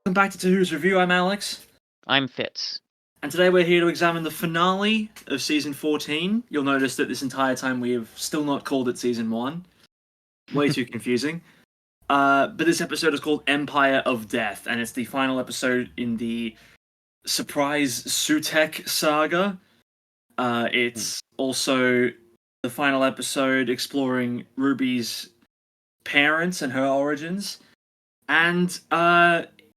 Welcome back to Who's Review. I'm Alex, I'm Fitz. and today we're here to examine the finale of Season 14. You'll notice that this entire time we have still not called it Season 1. Way too confusing. But this episode is called Empire of Death, and it's the final episode in the surprise Sutek saga. It's also the final episode exploring Ruby's parents and her origins. And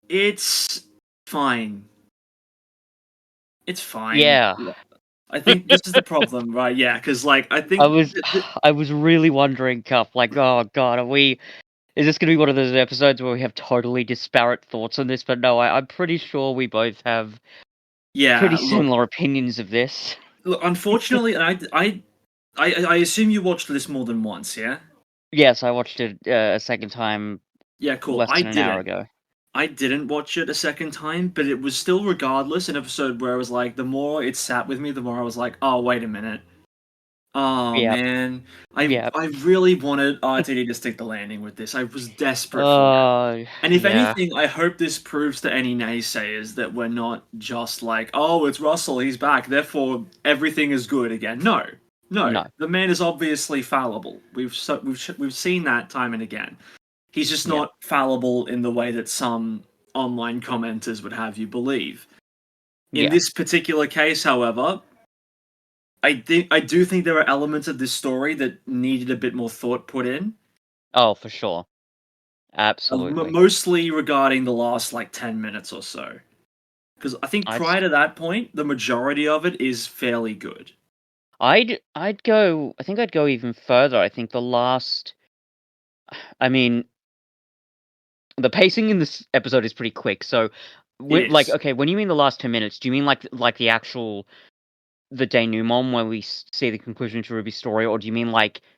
it's fine. It's fine. Yeah. I think this is the problem, right? Yeah, because I think I was really wondering, Cuff, oh god, is this gonna be one of those episodes where we have totally disparate thoughts on this? But no, I'm pretty sure we both have pretty similar opinions of this. Look, unfortunately, I assume you watched this more than once, yeah? Yes, I watched it a second time. Yeah, cool. Less than an hour ago. I didn't watch it a second time, but it was still regardless an episode where I was like, the more it sat with me, the more I was like, oh, wait a minute. Oh, man. I really wanted RTD to stick the landing with this. I was desperate for it. And if anything, I hope this proves to any naysayers that we're not just like, oh, it's Russell, he's back, therefore everything is good again. No. The man is obviously fallible. We've seen that time and again. He's just not fallible in the way that some online commenters would have you believe. In this particular case, however, I do think there are elements of this story that needed a bit more thought put in. Oh, for sure. Absolutely. Mostly regarding the last 10 minutes or so. Because I think prior to that point, the majority of it is fairly good. I think I'd go even further. I think the pacing in this episode is pretty quick. So, when you mean the last 10 minutes, do you mean like the actual the denouement where we see the conclusion to Ruby's story, or do you mean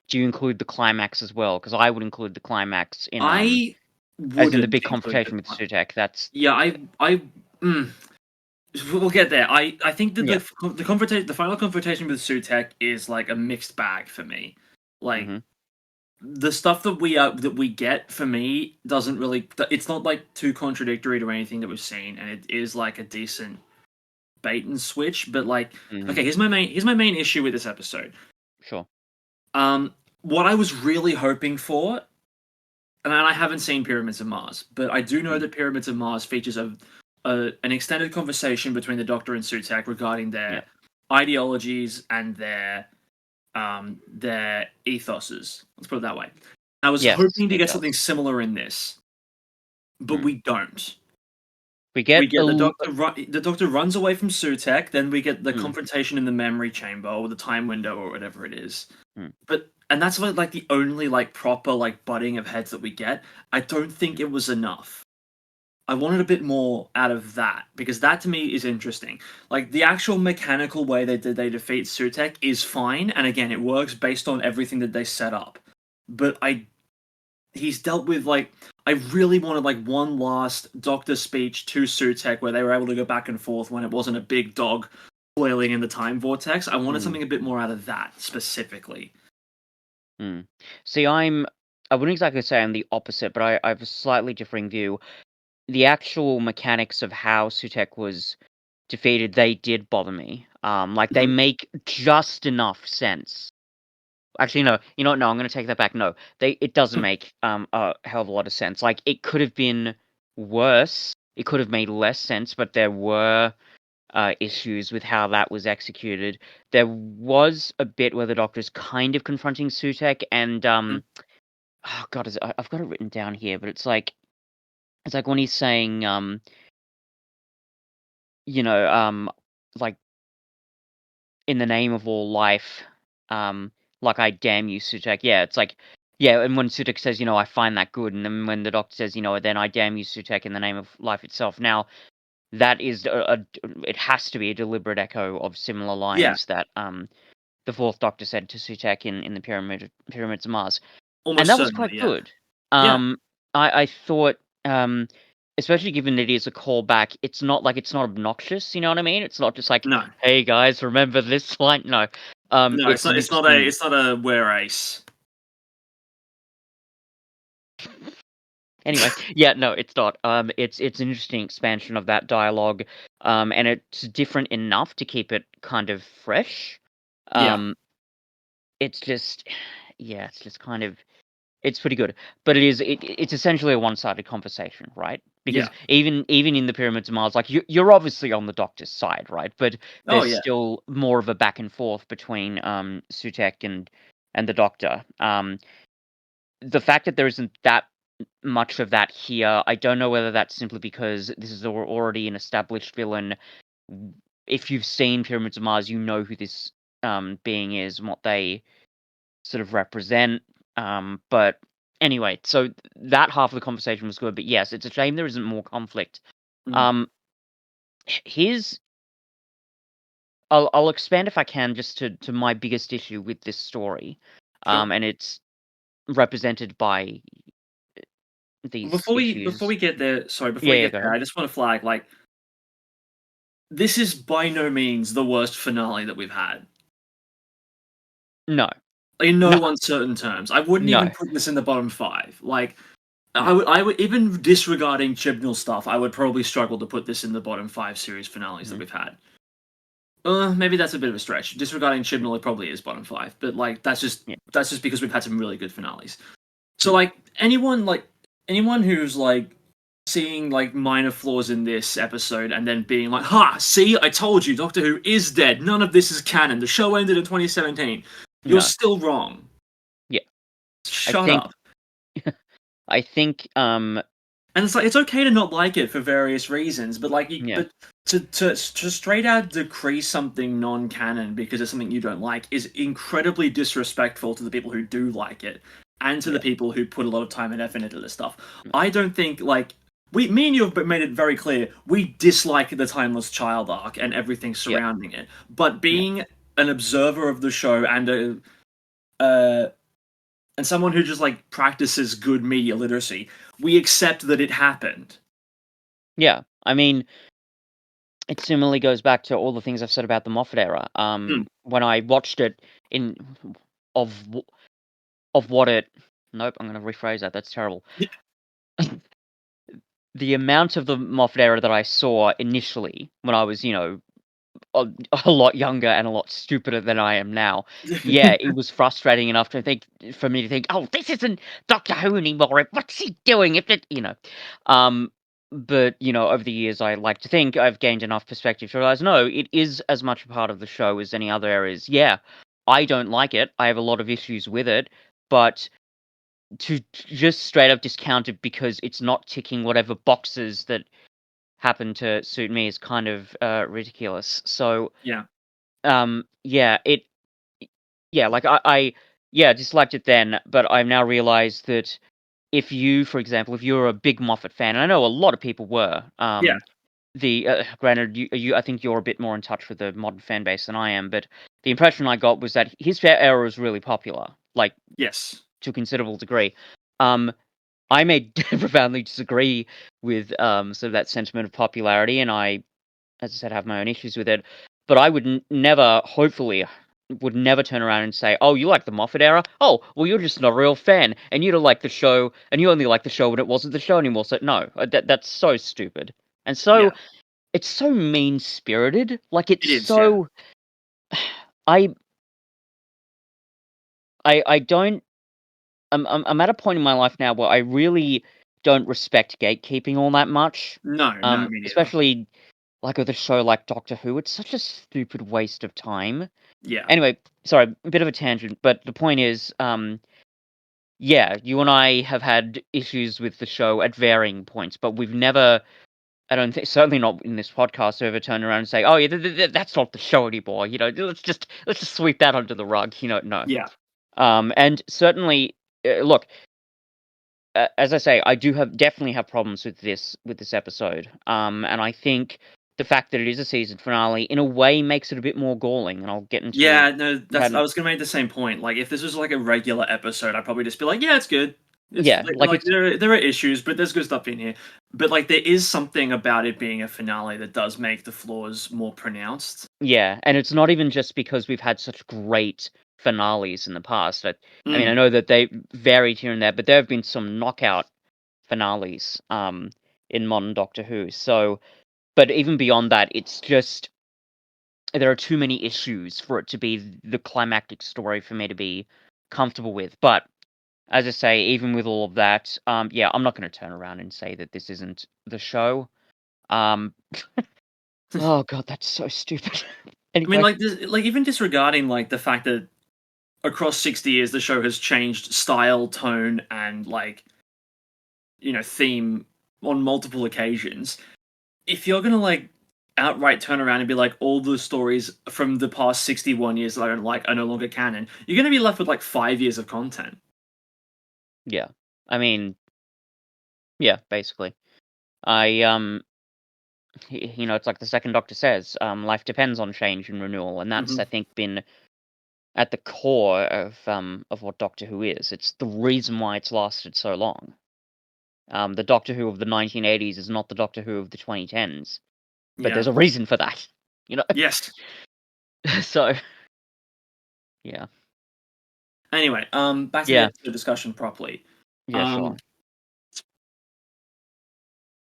do you include the climax as well? Because I would include the climax in as in the big confrontation with Sutek. We'll get there. I think that the final confrontation with Sutek is a mixed bag for me. The stuff that we get for me doesn't really. It's not too contradictory to anything that we've seen, and it is a decent bait and switch. But okay, here's my main issue with this episode. Sure. What I was really hoping for, and I haven't seen Pyramids of Mars, but I do know that Pyramids of Mars features an extended conversation between the Doctor and Sutek regarding their ideologies and their ethoses. Let's put it that way. I was hoping to get something similar in this, but we don't. We get the Doctor runs away from Sutek, then we get the confrontation in the memory chamber or the time window or whatever it is. And that's the only proper butting of heads that we get. I don't think it was enough. I wanted a bit more out of that, because that to me is interesting. The actual mechanical way they defeat Sutek is fine, and again, it works based on everything that they set up. But he's dealt with, I really wanted, one last Doctor speech to Sutek where they were able to go back and forth when it wasn't a big dog flailing in the time vortex. I wanted something a bit more out of that, specifically. See, I wouldn't exactly say I'm the opposite, but I have a slightly differing view. The actual mechanics of how Sutek was defeated, they did bother me. They make just enough sense. Actually, no. You know what? No, I'm going to take that back. No, it doesn't make a hell of a lot of sense. It could have been worse. It could have made less sense, but there were issues with how that was executed. There was a bit where the Doctor's kind of confronting Sutek, and oh god, I've got it written down here, but it's like when he's saying, in the name of all life, I damn you, Sutek. Yeah, it's and when Sutek says, I find that good, and then when the Doctor says, then I damn you, Sutek, in the name of life itself. Now, that is it has to be a deliberate echo of similar lines that the Fourth Doctor said to Sutek in the Pyramids of Mars. Almost and that was quite good. I thought, especially given that it is a callback, it's not obnoxious, you know what I mean? It's not just no. Hey guys, remember this line? No. No, it's not a wear ace. Anyway, yeah, no, it's not. It's an interesting expansion of that dialogue, and it's different enough to keep it kind of fresh. Yeah, It's just, yeah, it's just kind of, it's pretty good, but it's essentially a one-sided conversation, right? Because yeah. even in the Pyramids of Mars, like you're obviously on the Doctor's side, right? But Oh there's yeah. still more of a back and forth between Sutek and the Doctor. The fact that there isn't that much of that here, I don't know whether that's simply because this is already an established villain. If you've seen Pyramids of Mars, you know who this being is and what they sort of represent. But anyway, so that half of the conversation was good. But yes, it's a shame there isn't more conflict. Mm. Um, here's I'll expand if I can just to my biggest issue with this story, Sure. and it's represented by these Before issues. we get there, sorry, before Yeah, we yeah, get go there, ahead. I just want to flag like this is by no means the worst finale that we've had. No, In no, no uncertain terms. I wouldn't even no. put this in the bottom five. Like Mm, I would even disregarding Chibnall stuff, I would probably struggle to put this in the bottom five series finales that mhm, we've had. Maybe that's a bit of a stretch. Disregarding Chibnall, it probably is bottom five, but like yeah, that's just because we've had some really good finales. So mm, like anyone who's like seeing like minor flaws in this episode and then being like, "Ha! See, I told you, Doctor Who is dead. None of this is canon. The show ended in 2017." You're no, still wrong. yeah. I Shut think up. I think And it's like it's okay to not like it for various reasons, but yeah, but to straight out decree something non-canon because it's something you don't like is incredibly disrespectful to the people who do like it and to the yeah, people who put a lot of time and effort into this stuff. mm, I don't think like me and you have made it very clear we dislike the Timeless Child arc and everything yeah, surrounding it, but yeah, being an observer of the show and a uh, and someone who just like practices good media literacy, we accept that it happened. yeah. I mean, it similarly goes back to all the things I've said about the Moffat era. Hmm. When I watched it in of of what it. Nope, I'm going to rephrase that. That's terrible. The amount of the Moffat era that I saw initially when I was, a, a lot younger and a lot stupider than I am now. Yeah, it was frustrating enough to think for me to think, "Oh, this isn't Doctor Who anymore. What's he doing?" If it, um, but over the years, I like to think I've gained enough perspective to realize, no, it is as much a part of the show as any other areas. Yeah, I don't like it. I have a lot of issues with it, but to just straight up discount it because it's not ticking whatever boxes that happen to suit me is kind of ridiculous. So Yeah. yeah, yeah, like I yeah, disliked it then, but I've now realized that if you, for example, if you're a big Moffat fan, and I know a lot of people were, Yeah. granted, I think you're a bit more in touch with the modern fan base than I am, but the impression I got was that his fair era was really popular, like Yes. to a considerable degree. Um, I may profoundly disagree with sort of that sentiment of popularity, and I, as I said, have my own issues with it. But I would never, hopefully, would never turn around and say, "Oh, you like the Moffat era? Oh, well, you're just not a real fan, and you don't like the show, and you only like the show when it wasn't the show anymore." So no, that's so stupid, and Yeah. so it's so mean spirited. Like it's It is. Yeah. so I I don't. I'm at a point in my life now where I really don't respect gatekeeping all that much. No. No. Me neither. Especially like with a show like Doctor Who, it's such a stupid waste of time. Yeah. Anyway, sorry, a bit of a tangent, but the point is, yeah, you and I have had issues with the show at varying points, but we've never, I don't think, certainly not in this podcast, ever turned around and say, "Oh, yeah, that's not the show anymore." Let's just sweep that under the rug. No. Yeah. And certainly, look, as I say, I do definitely have problems with this episode. And I think the fact that it is a season finale, in a way, makes it a bit more galling. And I'll get into Yeah. No. That's. I was gonna make the same point. Like, if this was like a regular episode, I'd probably just be like, "Yeah, it's good. It's yeah, like like it's there are issues, but there's good stuff in here. But like, there is something about it being a finale that does make the flaws more pronounced. yeah, and it's not even just because we've had such great finales in the past. I mean, I Mm. know that they varied here and there, but there have been some knockout finales in modern Doctor Who. So, but even beyond that, it's just there are too many issues for it to be the climactic story for me to be comfortable with. But as I say, even with all of that, yeah, I'm not going to turn around and say that this isn't the show. Um, oh god, that's so stupid. I mean, Anyway, like, even disregarding like the fact that across 60 years the show has changed style, tone, and like theme on multiple occasions. If you're gonna like outright turn around and be like all the stories from the past 61 years that I don't like are no longer canon, you're gonna be left with like 5 years of content. yeah. I mean, yeah, basically. I it's like the second Doctor says, life depends on change and renewal, and that's Hmm. I think been at the core of what Doctor Who is. It's the reason why it's lasted so long. The Doctor Who of the 1980s is not the Doctor Who of the 2010s, but Yeah. there's a reason for that, you know. Yes. So yeah, Anyway, back to the yeah, episode discussion properly. yeah, Um, sure.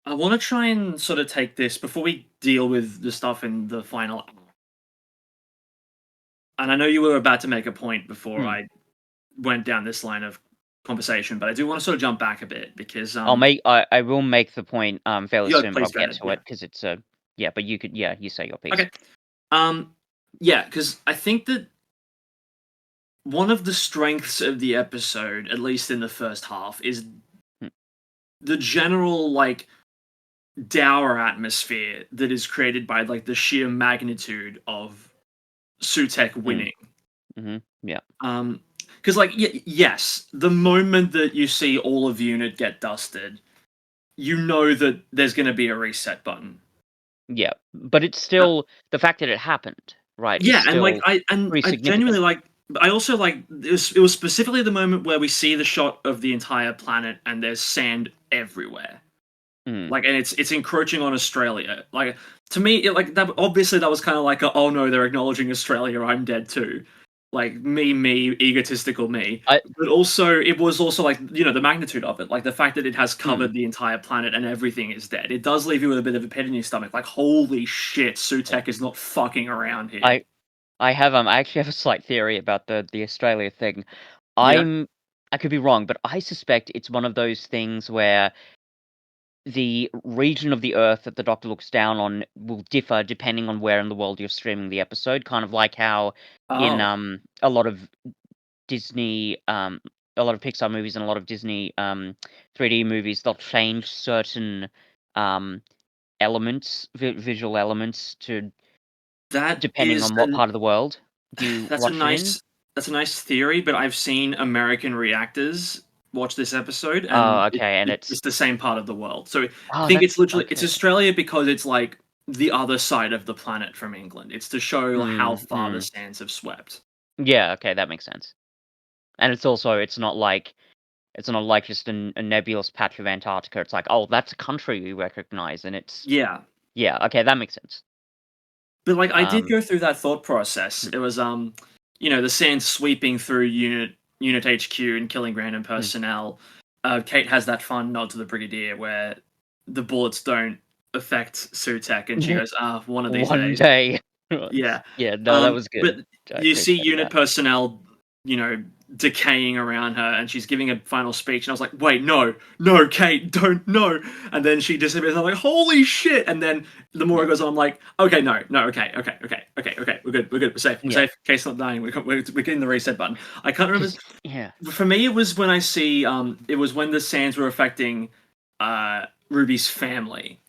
I want to try and sort of take this before we deal with the stuff in the final. And I know you were about to make a point before Hmm. I went down this line of conversation, but I do want to sort of jump back a bit because I will make the point fairly yeah, soon, but please I'll go get ahead. to Yeah. it because it's a yeah. But you could you say your piece. Okay. Um, yeah, because I think that one of the strengths of the episode, at least in the first half, is Hmm. the general like dour atmosphere that is created by like the sheer magnitude of Sutek Mm. winning. Yeah. Because like yes, the moment that you see all of Unit get dusted, you know that there's going to be a reset button. Yeah, but it's Uh, still the fact that it happened, right, is yeah, and like still pretty I genuinely significant. like. I also like it was specifically the moment where we see the shot of the entire planet and there's sand everywhere. Mm. Like, and it's encroaching on Australia. Like, to me, like that obviously that was kind of like oh no, they're acknowledging Australia, I'm dead too. Like me, egotistical me. I But also it was also like the magnitude of it, like the fact that it has mm, covered the entire planet and everything is dead. It does leave you with a bit of a pit in your stomach. Like holy shit, yeah. Sutek is not fucking around here. I I actually have a slight theory about the Australia thing. Yeah. I could be wrong, but I suspect it's one of those things where the region of the Earth that the Doctor looks down on will differ depending on where in the world you're streaming the episode. Kind of like how in Oh, a lot of Disney, a lot of Pixar movies and a lot of Disney 3D movies, they'll change certain um, elements, visual elements, to that depending is on what part of the world you that's a watch it in. nice theory, but I've seen American reactors watch this episode, and Oh, okay, and it's the same part of the world. So I oh, think it's that's literally it's okay. Australia because it's like the other side of the planet from England. It's to show how Mm, far the mm. sands have swept. Yeah, okay, that makes sense. And it's also it's not like just a nebulous patch of Antarctica. It's like, oh, that's a country we recognize, and it's Yeah, yeah, okay, that makes sense. but like I did Um, go through that thought process. mm, It was the sand sweeping through unit HQ and killing random mm. personnel. Kate has that fun nod to the Brigadier where the bullets don't affect Sutek, and she goes, one of these One days. day. Yeah. Yeah, no, that was But good. I you see appreciated unit that. personnel, decaying around her, and she's giving a final speech, and I was like, wait, no, no, Kate, don't, no. And then she disappears, and I'm like, holy shit. And then the more it Yeah. goes on, I'm like, okay, no, no, okay, we're good, we're Yeah. safe. Kate's not dying, we're getting the reset button. I can't remember. Because yeah. For me, it was when I see, it was when the sands were affecting Ruby's family.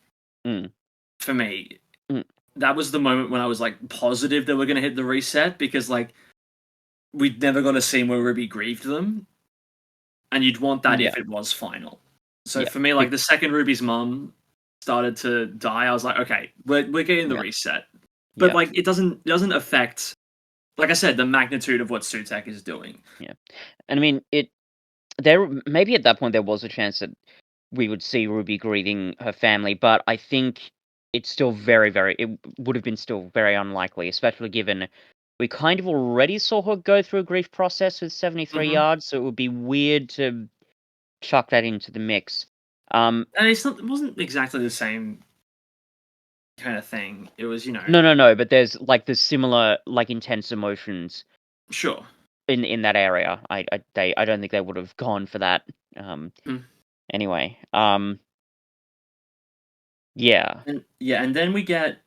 Mm, For me, mm, that was the moment when I was like positive they were going to hit the reset because like we'd never got a scene where Ruby grieved them, and you'd want that yeah, if it was final. So yeah. for me, like the second Ruby's mum started to die, I was like, okay, we're getting the Yeah, reset, but yeah, like it doesn't affect, like I said, the magnitude of what Sutek is doing. yeah. And I mean, there maybe at that point there was a chance that we would see Ruby grieving her family, but I think it's still it would have been still very unlikely, especially given we kind of already saw her go through a grief process with 73 Hmm. yards, so it would be weird to chuck that into the mix. And it wasn't exactly the same kind of thing. It was, No, but there's, like, the similar, like, intense emotions sure. in that area. I don't think they would have gone for that, Mm. anyway. Yeah. And then we get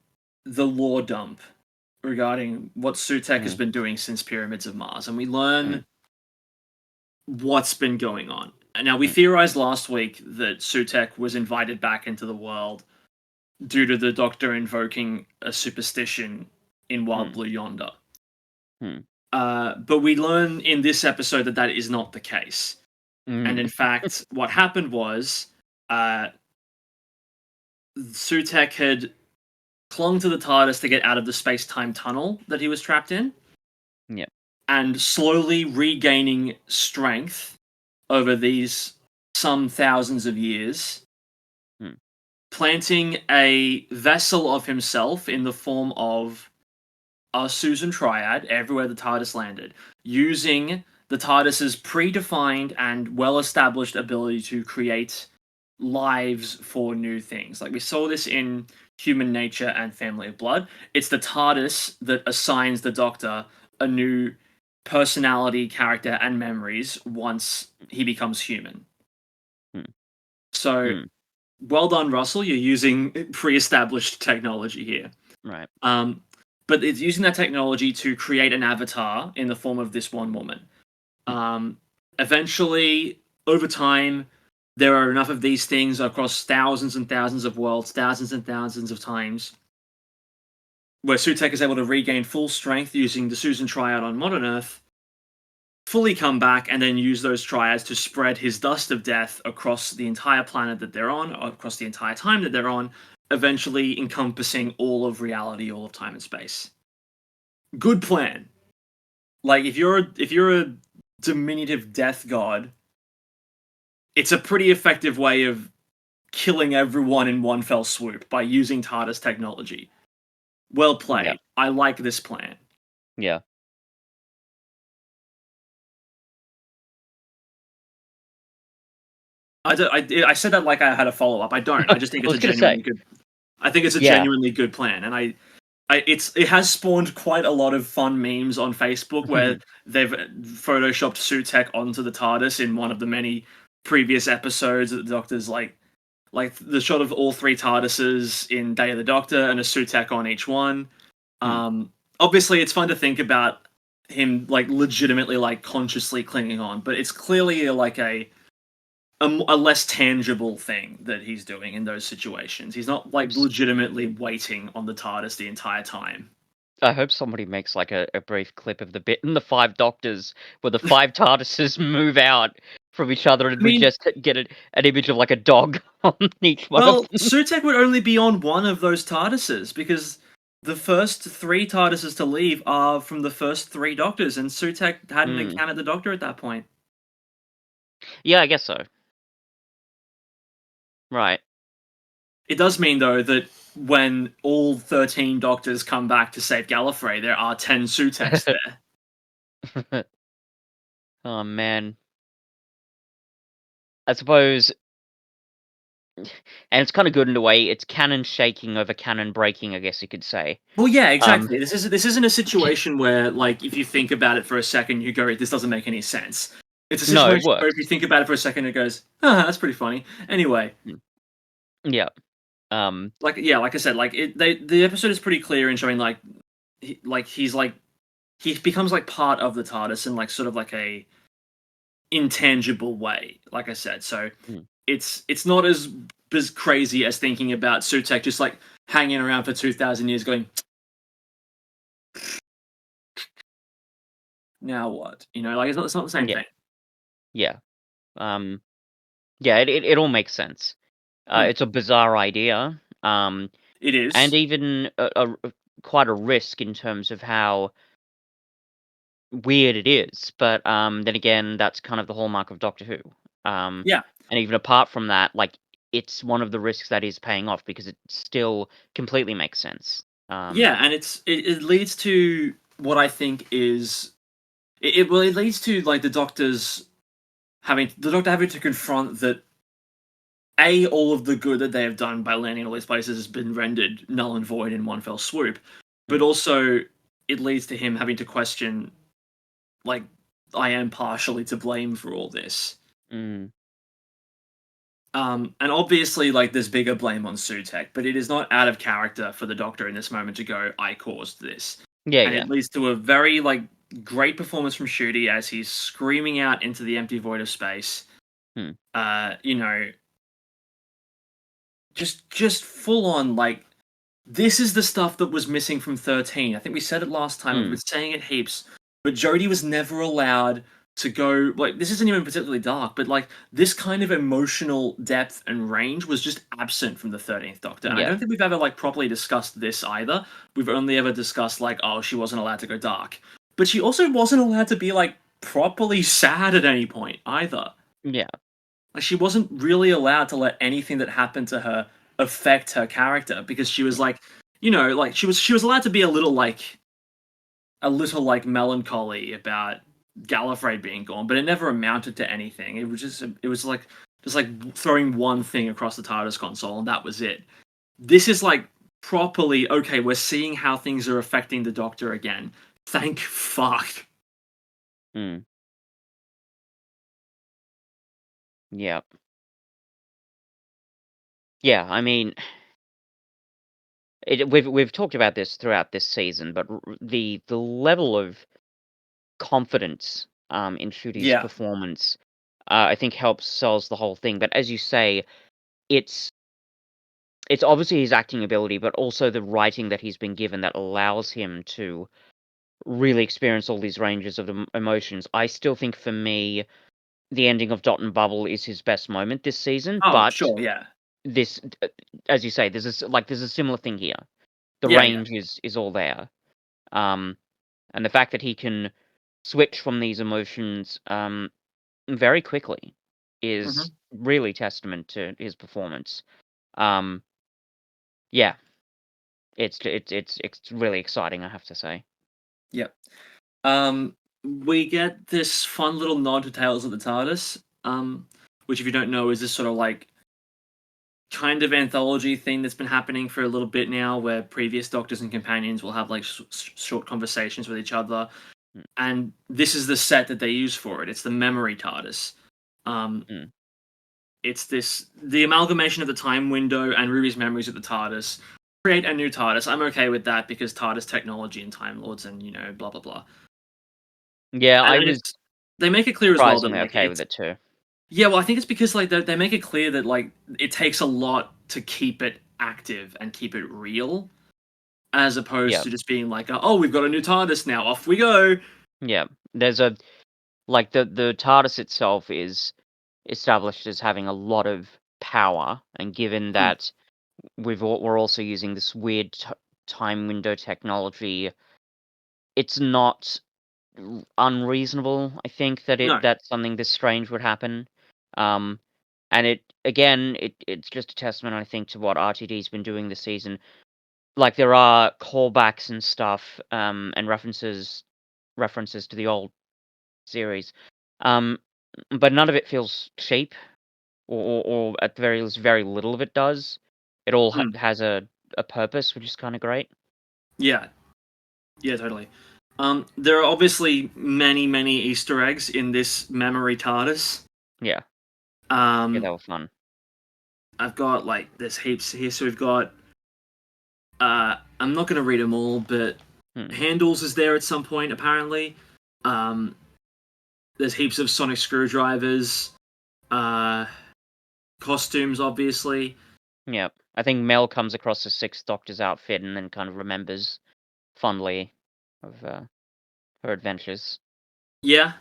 the lore dump regarding what Sutek has Mm, been doing since Pyramids of Mars, and we mm, learn what's been going on. And now, we mm, theorized last week that Sutek was invited back into the world due to the Doctor invoking a superstition in Wild mm, Blue Yonder. mm, But we learn in this episode that that is not the case. And mm, in fact, what happened was uh, Sutek had clung to the TARDIS to get out of the space time tunnel that he was trapped in, yeah, and slowly regaining strength over these some thousands of years, mm, planting a vessel of himself in the form of a Susan Triad everywhere the TARDIS landed, using the TARDIS's predefined and well established ability to create lives for new things. Like we saw this in Human Nature and Family of Blood. It's the TARDIS that assigns the Doctor a new personality, character, and memories once he becomes human. mm, So mm, well done, Russell. You're using pre-established technology here. right. Um, but it's using that technology to create an avatar in the form of this one woman. Mm, Um, Eventually, over time, there are enough of these things across thousands and thousands of worlds, thousands and thousands of times, where Sutek is able to regain full strength using the Susan Triad on modern Earth, fully come back, and then use those triads to spread his dust of death across the entire planet that they're on, across the entire time that they're on, eventually encompassing all of reality, all of time and space. Good plan. Like if you're a diminutive death god, it's a pretty effective way of killing everyone in one fell swoop by using TARDIS technology. Well yeah, played. I like this plan. yeah. I said that like I had a follow up. I don't. I just think I it's was a gonna say, genuinely good. I think it's a yeah. genuinely good plan, and it has spawned quite a lot of fun memes on Facebook where they've photoshopped Sutek onto the TARDIS in one of the many previous episodes that the Doctor's like the shot of all three TARDISes in Day of the Doctor and a Sutek on each one. Mm, Obviously, it's fun to think about him like legitimately like consciously clinging on, but it's clearly like a less tangible thing that he's doing in those situations. He's not like legitimately waiting on the TARDIS the entire time. I hope somebody makes, like, a brief clip of the bit in The Five Doctors where the 5 TARDISes move out from each other, and I we mean, just get an image of, like, a dog on each one of well, them. Sutek would only be on one of those TARDISes because the first three TARDISes to leave are from the first three Doctors, and Sutek hadn't Mm. encountered the Doctor at that point. Yeah, I guess so. Right. It does mean, though, that when all 13 Doctors come back to save Gallifrey, there are 10 Suteks there. Oh, man. I suppose, and it's kinda good in a way, it's canon shaking over canon breaking, I guess you could say. Well, yeah, Um, exactly. This isn't a situation where, like, if you think about it for a second, you go, "This doesn't make any sense." It's a no, it situation where if you works. think about it for a second, it goes, that's pretty funny." Anyway, Mm. Yeah. Um, like I said, the episode is pretty clear in showing he becomes like part of the TARDIS in like sort of like a intangible way. Like I said, so mm, it's not as crazy as thinking about Sutek just like hanging around for 2,000 years, going, "Now what?" Like it's not the same yeah, thing. yeah. Um, yeah, it all makes sense. Mm, It's a bizarre idea, it and is. even quite a risk in terms of how weird it is, but, then again, that's kind of the hallmark of Doctor Who. Um, Yeah, and even apart from that, like, it's one of the risks that is paying off because it still completely makes sense. yeah, and it leads to what I think is it leads to like the Doctor having to confront that all of the good that they have done by landing all these places has been rendered null and void in one fell swoop, but Mm. also it leads to him having to question, like, I am partially to blame for all this. Mm. And obviously, like, there's bigger blame on Sutek, but it is not out of character for the Doctor in this moment to go, I caused this. Yeah, And yeah. it leads to a very, like, great performance from Shooty as he's screaming out into the empty void of space. Mm. You know, just full on, like, this is the stuff that was missing from 13. I think we said it last time, we've been Mm. saying it heaps, but Jodie was never allowed to go, like, this isn't even particularly dark, but like this kind of emotional depth and range was just absent from the 13th Doctor. And I Yeah. don't think we've ever like properly discussed this either. We've only ever discussed like, oh, she wasn't allowed to go dark. But she also wasn't allowed to be like properly sad at any point either. Yeah. Like she wasn't really allowed to let anything that happened to her affect her character because she was like, like she was allowed to be a little like melancholy about Gallifrey being gone, but it never amounted to anything. It was like throwing one thing across the TARDIS console and that was it. This is like properly okay, we're seeing how things are affecting the Doctor again. Thank fuck. Mm. Yeah. Yeah, I mean, we've talked about this throughout this season, but the level of confidence in Shooty's Yeah. performance, I think helps sells the whole thing. But as you say, it's it's obviously his acting ability, but also the writing that he's been given that allows him to really experience all these ranges of emotions. I still think for me, the ending of Dot and Bubble is his best moment this season, Oh, but sure, yeah. this, as you say, there's a similar thing here. The Yeah, yeah. range is all there, and the fact that he can switch from these emotions very quickly is Mhm. really testament to his performance. Um, yeah, it's really exciting, I have to say. Yep. We get this fun little nod to Tales of the TARDIS, which, if you don't know, is this sort of like kind of anthology thing that's been happening for a little bit now, where previous Doctors and Companions will have like short conversations with each other, Mm. and this is the set that they use for it. It's the Memory TARDIS. Um, Mm. it's the amalgamation of the time window and Ruby's memories of the TARDIS create a new TARDIS. I'm okay with that because TARDIS technology and Time Lords and blah blah blah. Yeah, I And was it's they make it clear as well that surprisingly like okay with it too. yeah, well, I think it's because like they make it clear that like it takes a lot to keep it active and keep it real, as opposed Yeah, to just being like, oh, we've got a new TARDIS now, off we go. yeah. There's a like the TARDIS itself is established as having a lot of power, and given Hmm. that we're also using this weird time window technology, it's not unreasonable. I think that No, that something this strange would happen. Um, and it again, it's just a testament, I think, to what RTD's been doing this season. Like there are callbacks and stuff, and references to the old series, um, but none of it feels cheap, or at the very least, very little of it does. It all hmm. has a purpose, which is kind of great. Yeah, yeah, totally. There are obviously many, many Easter eggs in this memory TARDIS. Yeah, yeah, Um, that was fun. I've got like there's heaps here. So we've got I'm not gonna read them all, but Hmm. Handles is there at some point apparently. Um, there's heaps of sonic screwdrivers. Uh, Costumes, obviously. Yeah, I think Mel comes across the Sixth Doctor's outfit and then kind of remembers fondly of her adventures. Yeah.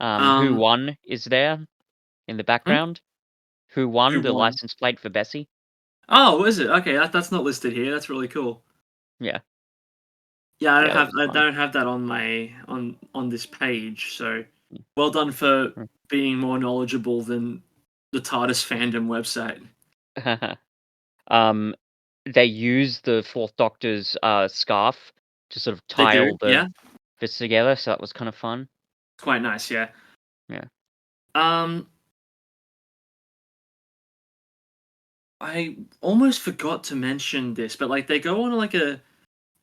Who Um. won is there in the Hmm? background? Who won Who the won? license plate for Bessie? Oh, is it? Okay, that's not listed here. That's really cool. Yeah, Yeah, I don't yeah, that have was I fun. don't have that on my on this page. So well done for being more knowledgeable than the TARDIS fandom website. um, they use the Fourth Doctor's scarf to sort of They tie do. all the Yeah, bits together, so that was kind of fun. quite nice. Yeah. Yeah. Um. I almost forgot to mention this, but like they go on like a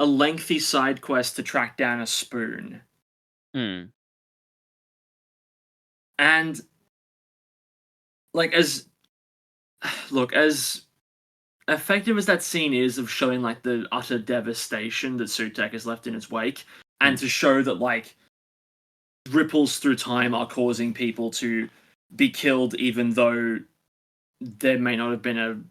lengthy side quest to track down a spoon. Mm. And like as look, as effective as that scene is of showing like the utter devastation that Sutek has left in its wake, and Mm. to show that like ripples through time are causing people to be killed, even though there may not have been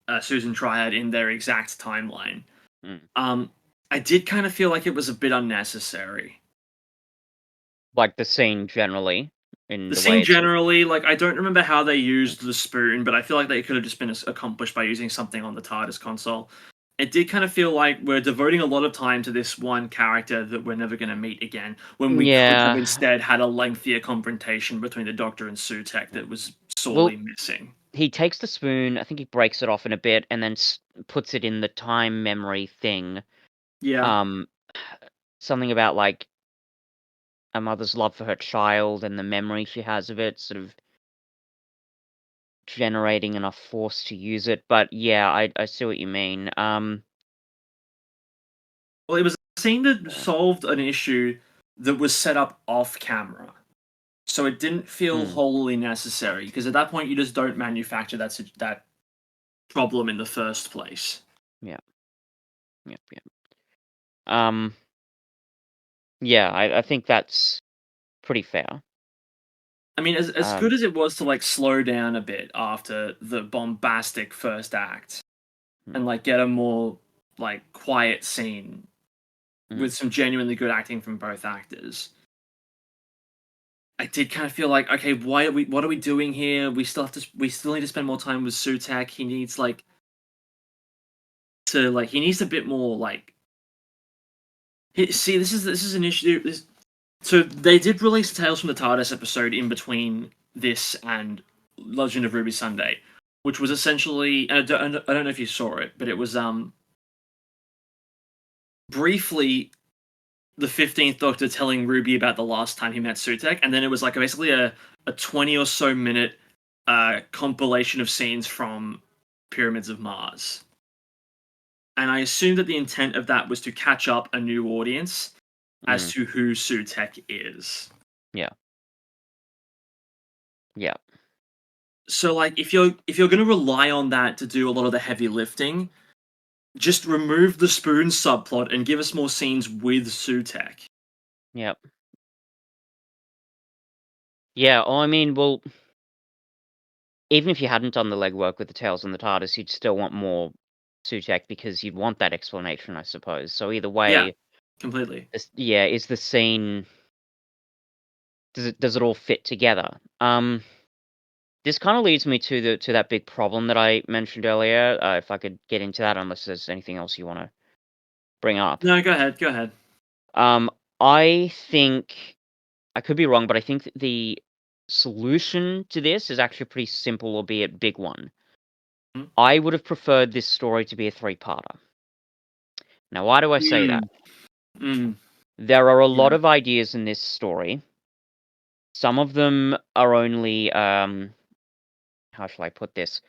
a Susan Triad in their exact timeline. Mm. Um, I did kind of feel like it was a bit unnecessary. Like the scene generally, in The the way scene it's sort of. generally, like I don't remember how they used the spoon, but I feel like they could have just been accomplished by using something on the TARDIS console. It did kind of feel like we're devoting a lot of time to this one character that we're never going to meet again, when we could have Yeah. instead had a lengthier confrontation between the Doctor and Sutek that was sorely Well, missing. he takes the spoon, I think he breaks it off in a bit, and then puts it in the time memory thing. Yeah. Um, something about, like, a mother's love for her child and the memory she has of it, sort of generating enough force to use it. But yeah, I see what you mean. Well, it was a scene that Uh, solved an issue that was set up off camera. So it didn't feel mm, wholly necessary because at that point you just don't manufacture that problem in the first place. yeah, yeah, yeah. Um, yeah, I think that's pretty fair. I mean, as good Um, as it was to like slow down a bit after the bombastic first act mm, and like get a more like quiet scene mm, with some genuinely good acting from both actors. I did kind of feel like, okay, why are we? What are we doing here? We still need to spend more time with Sutek. He needs like to like he needs a bit more like. See, this is an issue. So they did release Tales from the TARDIS episode in between this and Legend of Ruby Sunday, which was essentially I don't know if you saw it, but it was briefly the 15th Doctor telling Ruby about the last time he met Sutek, and then it was like basically a 20 or so minute compilation of scenes from Pyramids of Mars. And I assume that the intent of that was to catch up a new audience as mm, to who Sutek is. yeah, yeah, So like if you're going to rely on that to do a lot of the heavy lifting, just remove the spoon subplot and give us more scenes with Sutek. yeah, yeah. Oh, I mean, well, even if you hadn't done the legwork with the Tales and the TARDIS, you'd still want more Sutek because you'd want that explanation, I suppose. So either Yeah, way, completely. yeah, is the scene does it all fit together? This kind of leads me to that big problem that I mentioned earlier. If I could get into that, unless there's anything else you want to bring up. No, go ahead, go ahead. Um, I think I could be wrong, but I think that the solution to this is actually a pretty simple, albeit big one. Hmm? I would have preferred this story to be a three-parter. Now, why do I say that? Mm, mm, There are a lot yeah, of ideas in this story. Some of them are only, how shall I put this?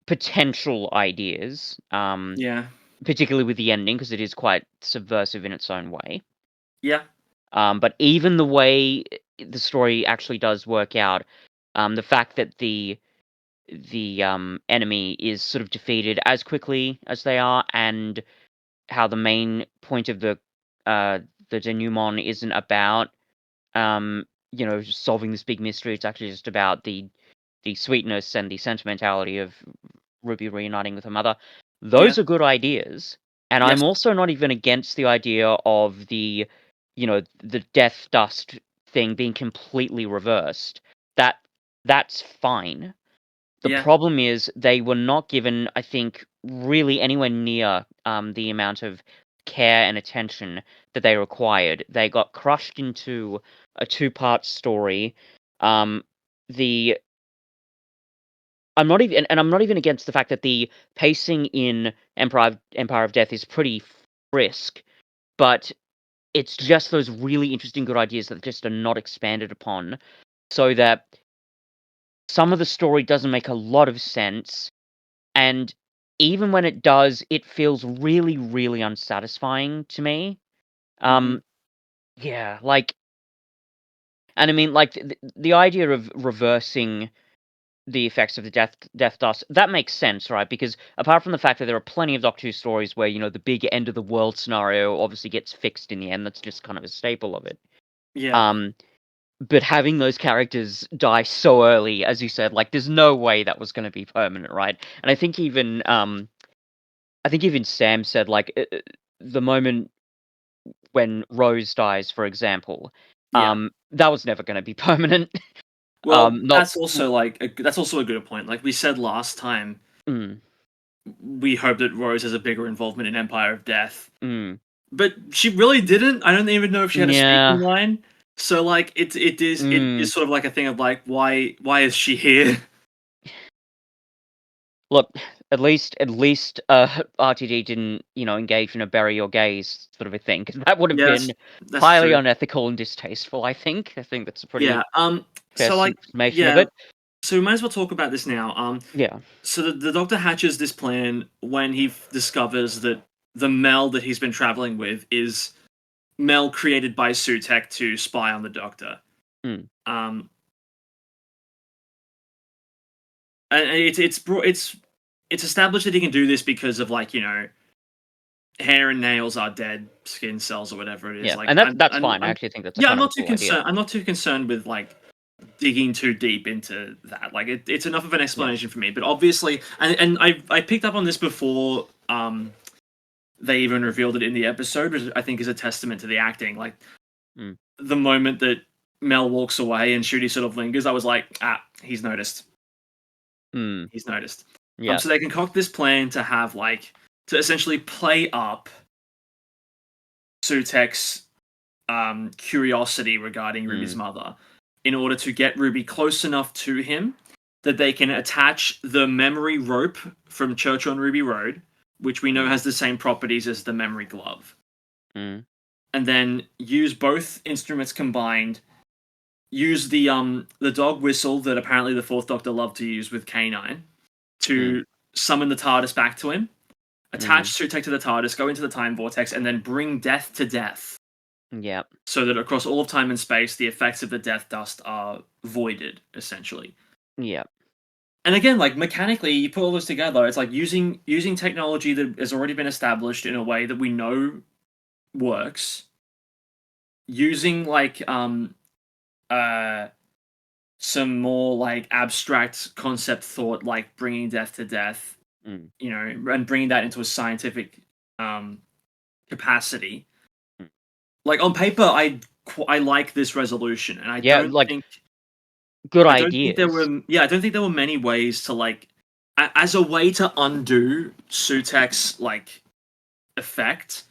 Potential ideas, yeah, particularly with the ending, because it is quite subversive in its own way. yeah, But even the way the story actually does work out, the fact that the enemy is sort of defeated as quickly as they are, and how the main point of uh, the denouement isn't about solving this big mystery. It's actually just about the sweetness and the sentimentality of Ruby reuniting with her mother. yeah, Those are good ideas, and yes, I'm also not even against the idea of the death dust thing being completely reversed. That that's fine. The yeah, problem is they were not given, I think, really anywhere near the amount of care and attention that they required. They got crushed into a two-part story. Um, the I'm not even, and I'm not even against the fact that the pacing in Empire of Death is pretty brisk, but it's just those really interesting, good ideas that just are not expanded upon, so that some of the story doesn't make a lot of sense, and even when it does, it feels really, really unsatisfying to me. Mhm. Yeah, like, and I mean, like, the idea of reversing the effects of the Death Dust, that makes sense, right? Because apart from the fact that there are plenty of Doctor Who stories where, the big end of the world scenario obviously gets fixed in the end, that's just kind of a staple of it. Yeah. Um, but having those characters die so early, as you said, like, there's no way that was going to be permanent, right? And I think even Sam said, like, the moment when Rose dies, for example, Yeah. that was never going to be permanent. Well, Not. that's also a good point. Like we said last time, Mm, we hope that Rose has a bigger involvement in Empire of Death, mm, but she really didn't. I don't even know if she had a speaking yeah. line. So like it is Mm. sort of like a thing of like why is she here? Look, at least, RTD didn't, engage in a bury your gaze sort of a thing, because that would have Yes, been that's highly true. unethical and distasteful, I think. I think that's a pretty Yeah. fair So like summation of yeah. it. So we might as well talk about this now. Yeah. So the Doctor hatches this plan when he discovers that the Mel that he's been traveling with is Mel created by Sutek to spy on the Doctor. Mm, Um, and it's established that he can do this because of like hair and nails are dead skin cells or whatever it is. yeah, Like and that's fine. I actually think that's a yeah, I'm kind of a not too cool idea. concerned. I'm not too concerned with like digging too deep into that. Like it's enough of an Yeah. explanation for me. But obviously, and I picked up on this before. They even revealed it in the episode, which I think is a testament to the acting. Like Mm, the moment that Mel walks away and Shooty sort of lingers, I was like, he's noticed. mm, He's noticed. yeah. So they concoct this plan to have like to essentially play up Sutek's curiosity regarding Ruby's Mm, mother in order to get Ruby close enough to him that they can attach the memory rope from Church on Ruby Road, which we know mm, has the same properties as the memory glove, mm, and then use both instruments combined. Use the dog whistle that apparently the Fourth Doctor loved to use with K9 mm, to summon the TARDIS back to him, attach mm, Sutek to the TARDIS, go into the time vortex, and then bring death to death, yeah. so that across all of time and space, the effects of the death dust are voided, essentially. Yeah. And again, like mechanically, you put all this together, it's like using technology that has already been established in a way that we know works, using like uh some more like abstract concept thought, like bringing death to death, Mm, and bringing that into a scientific um capacity. mm. Like on paper, I like this resolution, and Yeah, like, good I don't think there ideas. were I don't think there were many ways to like as a way to undo Sutek's like effect.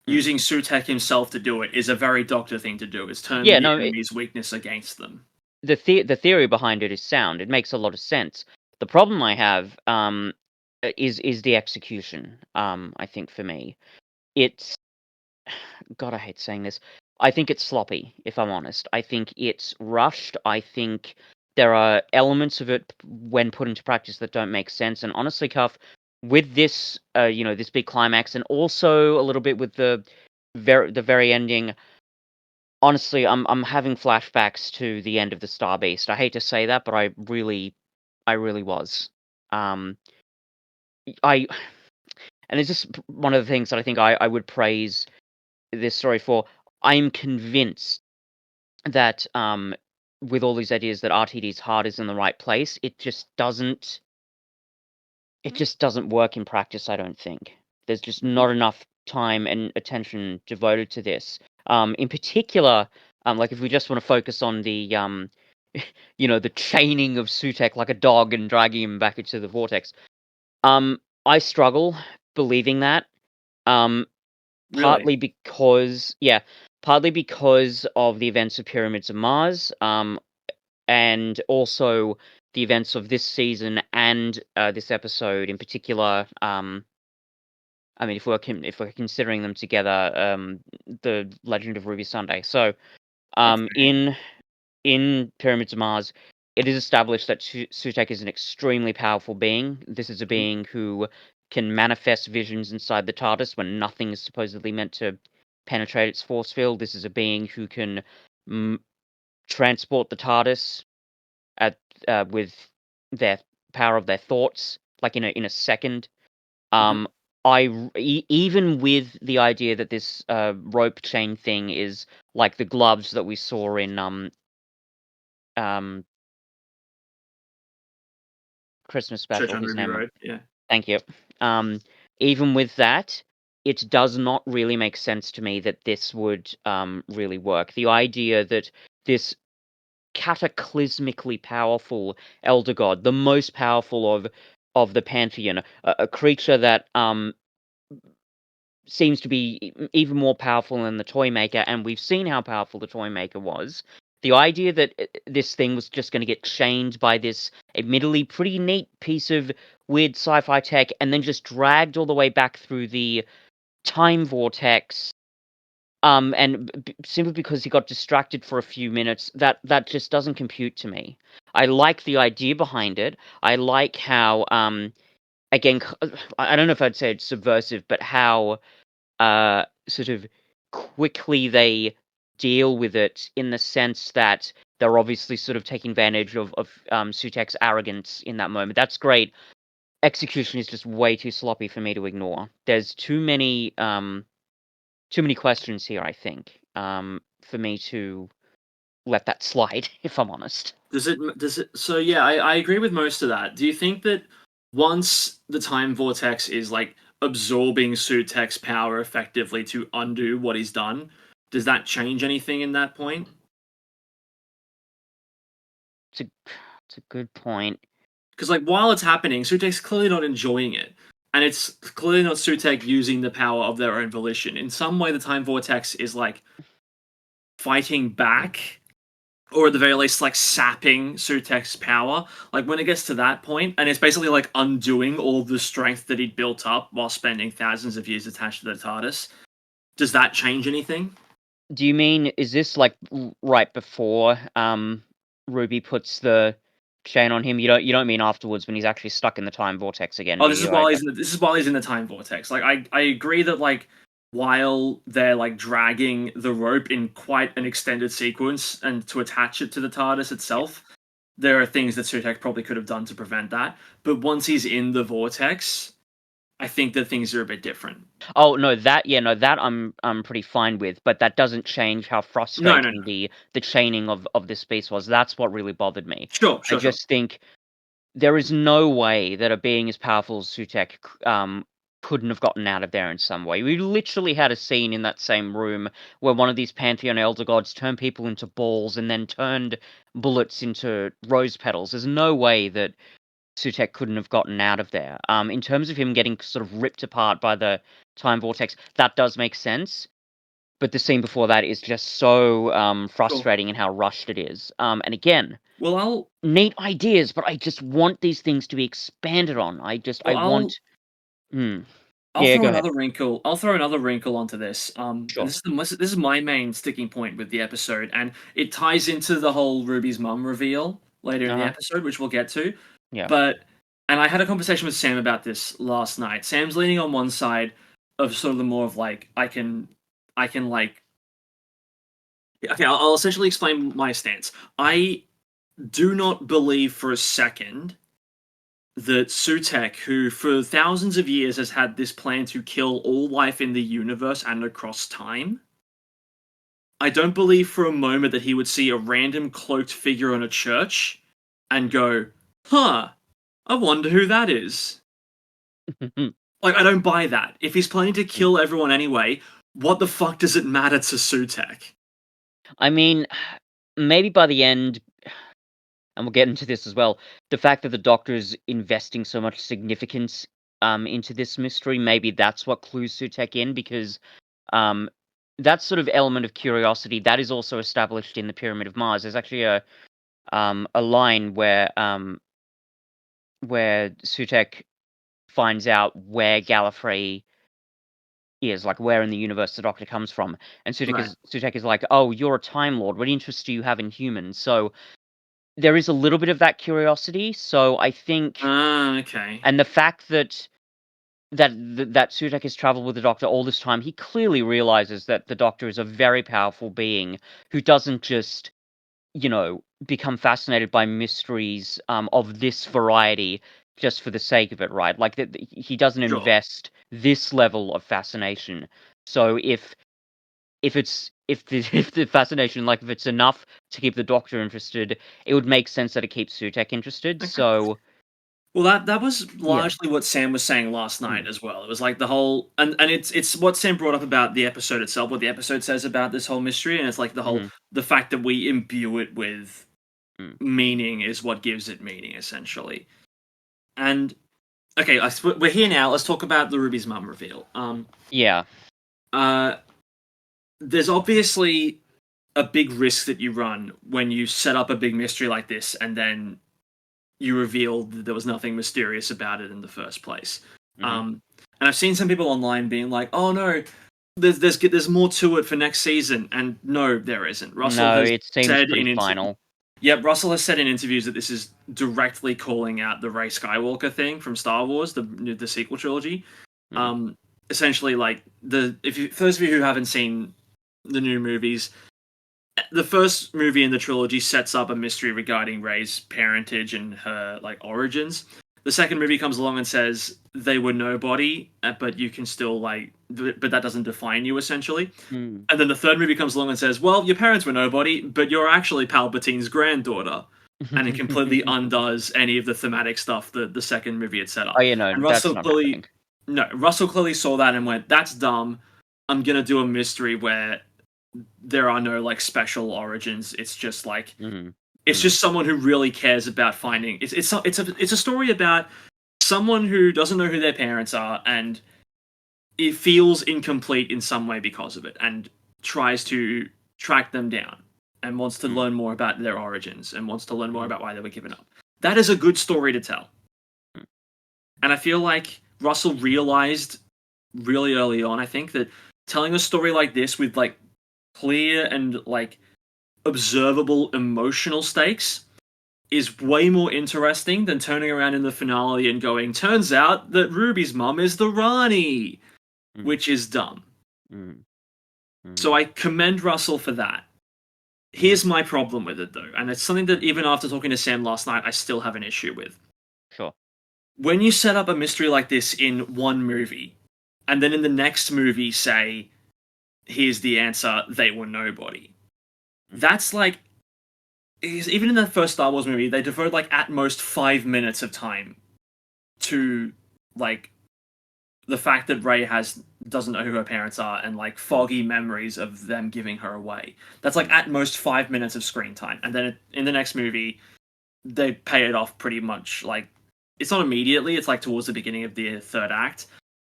Mm. Using Sutek himself to do it is a very Doctor thing to do. Is turn Yeah, the no, enemy's weakness against them. the theory behind it is sound. It makes a lot of sense. The problem I have, is the execution. I think for me, it's God. I hate saying this. I think it's sloppy. If I'm honest, I think it's rushed. I think there are elements of it when put into practice that don't make sense. And honestly, Cuff, with this, this big climax, and also a little bit with the very ending. Honestly, I'm having flashbacks to the end of the Star Beast. I hate to say that, but I really was. Um, I and it's just one of the things that I think I would praise this story for. I'm convinced that with all these ideas that RTD's heart is in the right place, it just doesn't. It just doesn't work in practice. I don't think there's just not enough time and attention devoted to this. In particular, like if we just want to focus on the the chaining of Sutek like a dog and dragging him back into the vortex. I struggle believing that. Um, Really, partly because of the events of Pyramids of Mars. And also the events of this season and this episode in particular. I mean, if we're considering them together, the Legend of Ruby Sunday. So, okay, in Pyramids of Mars, it is established that Sutek is an extremely powerful being. This is a being who can manifest visions inside the TARDIS when nothing is supposedly meant to penetrate its force field. This is a being who can transport the TARDIS with their power of their thoughts, like in a second. Even with the idea that this rope chain thing is like the gloves that we saw in Christmas Church special. on Whose Ruby name? Road. Yeah. Thank you. Even with that, it does not really make sense to me that this would really work. The idea that this cataclysmically powerful elder god, the most powerful of the pantheon, a creature that seems to be even more powerful than the Toymaker, and we've seen how powerful the Toymaker was. The idea that this thing was just going to get chained by this admittedly pretty neat piece of weird sci-fi tech and then just dragged all the way back through the time vortex, simply because he got distracted for a few minutes, that just doesn't compute to me. I like the idea behind it. I like how, again, I don't know if I'd say it's subversive, but how sort of quickly they deal with it, in the sense that they're obviously sort of taking advantage of Sutek's arrogance in that moment. That's great. Execution is just way too sloppy for me to ignore. There's too many questions here, I think, for me to let that slide, if I'm honest. So yeah, I agree with most of that. Do you think that once the time vortex is like absorbing Sutek's power effectively to undo what he's done, does that change anything in that point? It's a good point. Because like while it's happening, Sutek's clearly not enjoying it. And it's clearly not Sutek using the power of their own volition. In some way the time vortex is like fighting back, or at the very least, like sapping Sutek's power. Like when it gets to that point, and it's basically like undoing all the strength that he'd built up while spending thousands of years attached to the TARDIS. Does that change anything? Do you mean, is this like right before Ruby puts the chain on him? You don't mean afterwards when he's actually stuck in the time vortex again, Oh, do this is you? while this is while he's in the time vortex. Like I agree that like while they're like dragging the rope in quite an extended sequence and to attach it to the TARDIS itself, there are things that Sutek probably could have done to prevent that. But once he's in the vortex, I think that things are a bit different. Oh no, that I'm pretty fine with, but that doesn't change how No, no, frustrating no. the chaining of this piece was. That's what really bothered me. Sure, I sure, sure. just think there is no way that a being as powerful as Sutek couldn't have gotten out of there in some way. We literally had a scene in that same room where one of these Pantheon Elder Gods turned people into balls and then turned bullets into rose petals. There's no way that Sutek couldn't have gotten out of there. In terms of him getting sort of ripped apart by the time vortex, that does make sense. But the scene before that is just so Sure. frustrating in how rushed it is. And again, Well, I'll neat ideas, but I just want these things to be expanded on. I well, want. Hmm. I'll Yeah, throw go ahead. another wrinkle. I'll throw another wrinkle onto this. And Sure. this is my main sticking point with the episode, and it ties into the whole Ruby's mum reveal later in the Uh-huh. episode, which we'll get to. Yeah. But and I had a conversation with Sam about this last night. Sam's leaning on one side of sort of the more of like I can like okay. I'll essentially explain my stance. I do not believe for a second that Sutek, who for thousands of years has had this plan to kill all life in the universe and across time, I don't believe for a moment that he would see a random cloaked figure in a church and go, huh, I wonder who that is. Like, I don't buy that. If he's planning to kill everyone anyway, what the fuck does it matter to Sutek? I mean, maybe by the end, and we'll get into this as well, the fact that the Doctor is investing so much significance into this mystery, maybe that's what clues Sutek in, because um, that sort of element of curiosity that is also established in the Pyramid of Mars. There's actually a line where Sutek finds out where Gallifrey is, like where in the universe the Doctor comes from, and Right. Sutek is like, "Oh, you're a Time Lord. What interest do you have in humans?" So there is a little bit of that curiosity, so I think Okay. and the fact that Sutek has traveled with the Doctor all this time, he clearly realizes that the Doctor is a very powerful being who doesn't just, become fascinated by mysteries of this variety just for the sake of it, right? Like that, he doesn't Sure. invest this level of fascination. So if the fascination, like if it's enough to keep the Doctor interested, it would make sense that it keeps Sutek interested. Okay. So Well, that was yeah. largely what Sam was saying last night Mm, as well. It was like the whole, and it's what Sam brought up about the episode itself, what the episode says about this whole mystery, and it's like mm, the fact that we imbue it with mm. meaning is what gives it meaning, essentially. And okay, we're here now. Let's talk about the Ruby's mum reveal. Yeah. Uh, there's obviously a big risk that you run when you set up a big mystery like this, and then you revealed that there was nothing mysterious about it in the first place. Hmm. And I've seen some people online being like, "Oh no, there's more to it for next season," and no, there isn't. Russell No, has it seems said pretty in final. Yep, Russell has said in interviews that this is directly calling out the Rey Skywalker thing from Star Wars, the sequel trilogy. Mm, Um, essentially, like for those of you who haven't seen the new movies, the first movie in the trilogy sets up a mystery regarding Rey's parentage and her like origins. The second movie comes along and says they were nobody, but you can still but that doesn't define you essentially. mm. And then the third movie comes along and says, well, your parents were nobody, but you're actually Palpatine's granddaughter. And it completely undoes any of the thematic stuff that the second movie had set Oh, up. And that's not happening. Russell clearly saw that and went, that's dumb. I'm going to do a mystery where there are no like special origins. It's just like Mm, it's mm, just someone who really cares about finding. It's a story about someone who doesn't know who their parents are and it feels incomplete in some way because of it, and tries to track them down and wants to mm, learn more about their origins and wants to learn more mm, about why they were given up. That is a good story to tell, mm, and I feel like Russell realized really early on. I think that telling a story like this with like clear and like observable emotional stakes is way more interesting than turning around in the finale and going, turns out that Ruby's mum is the Rani, mm, which is dumb. mm, So mhm, I commend Russell for that. mhm. Here's my problem with it though, and it's something that even after talking to Sam last night, I still have an issue with. Sure. When you set up a mystery like this in one movie, and then in the next movie say, here's the answer, they were nobody. Mm, That's like even in the first Star Wars movie, they devote like at most 5 minutes of time to like the fact that Rey has doesn't know who her parents are and like mm, foggy memories of them giving her away. That's like mm, at most 5 minutes of screen time, and then in the next movie, they pay it off pretty much. Like it's not immediately; it's like towards the beginning of the third act,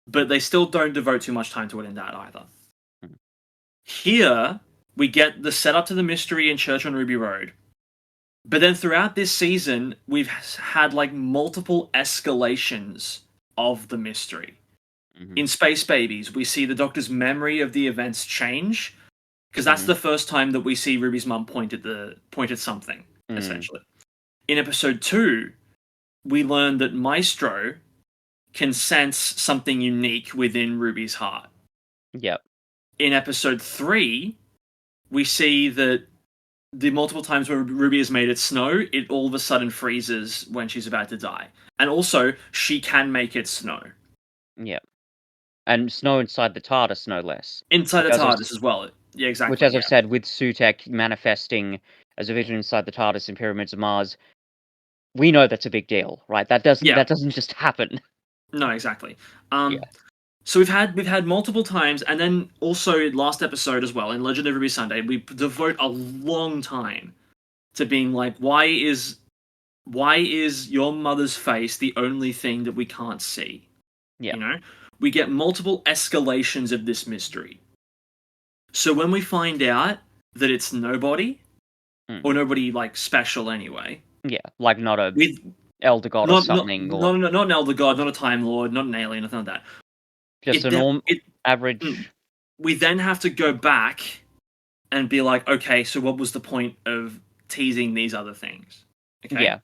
but they still don't devote too much time to it in that either. mm, Here, we get the setup to the mystery in Church on Ruby Road. But then throughout this season, we've had like multiple escalations of the mystery. mhm, In Space Babies, we see the Doctor's memory of the events change because that's mhm, the first time that we see Ruby's mum pointed something mm. essentially. In episode 2, we learn that Maestro can sense something unique within Ruby's heart. Yep. In episode 3, we see that the multiple times where Ruby has made it snow, it all of a sudden freezes when she's about to die. And also, she can make it snow. Yep. And snow inside the TARDIS, no less. Inside Which the as I've TARDIS as well. Yeah, which exactly, as I've yeah. said, with Sutek manifesting as a vision inside the TARDIS in Pyramids of Mars, we know that's a big deal, right? Yeah, That doesn't just happen. no, exactly. Yeah. So we've had multiple times, and then also last episode as well in Legend of Ruby Sunday, we devote a long time to being like, why is your mother's face the only thing that we can't see? Yeah. You know, we get multiple escalations of this mystery. So when we find out that it's nobody Mm. or nobody like special anyway, Yeah. Like not a with Elder God or not not something, or not not an elder god, not a time lord, not an alien, nothing like that. just It a then norm it mm, average. we then have to go back and be like, okay, so what was the point of teasing these other things? Okay. Yeah.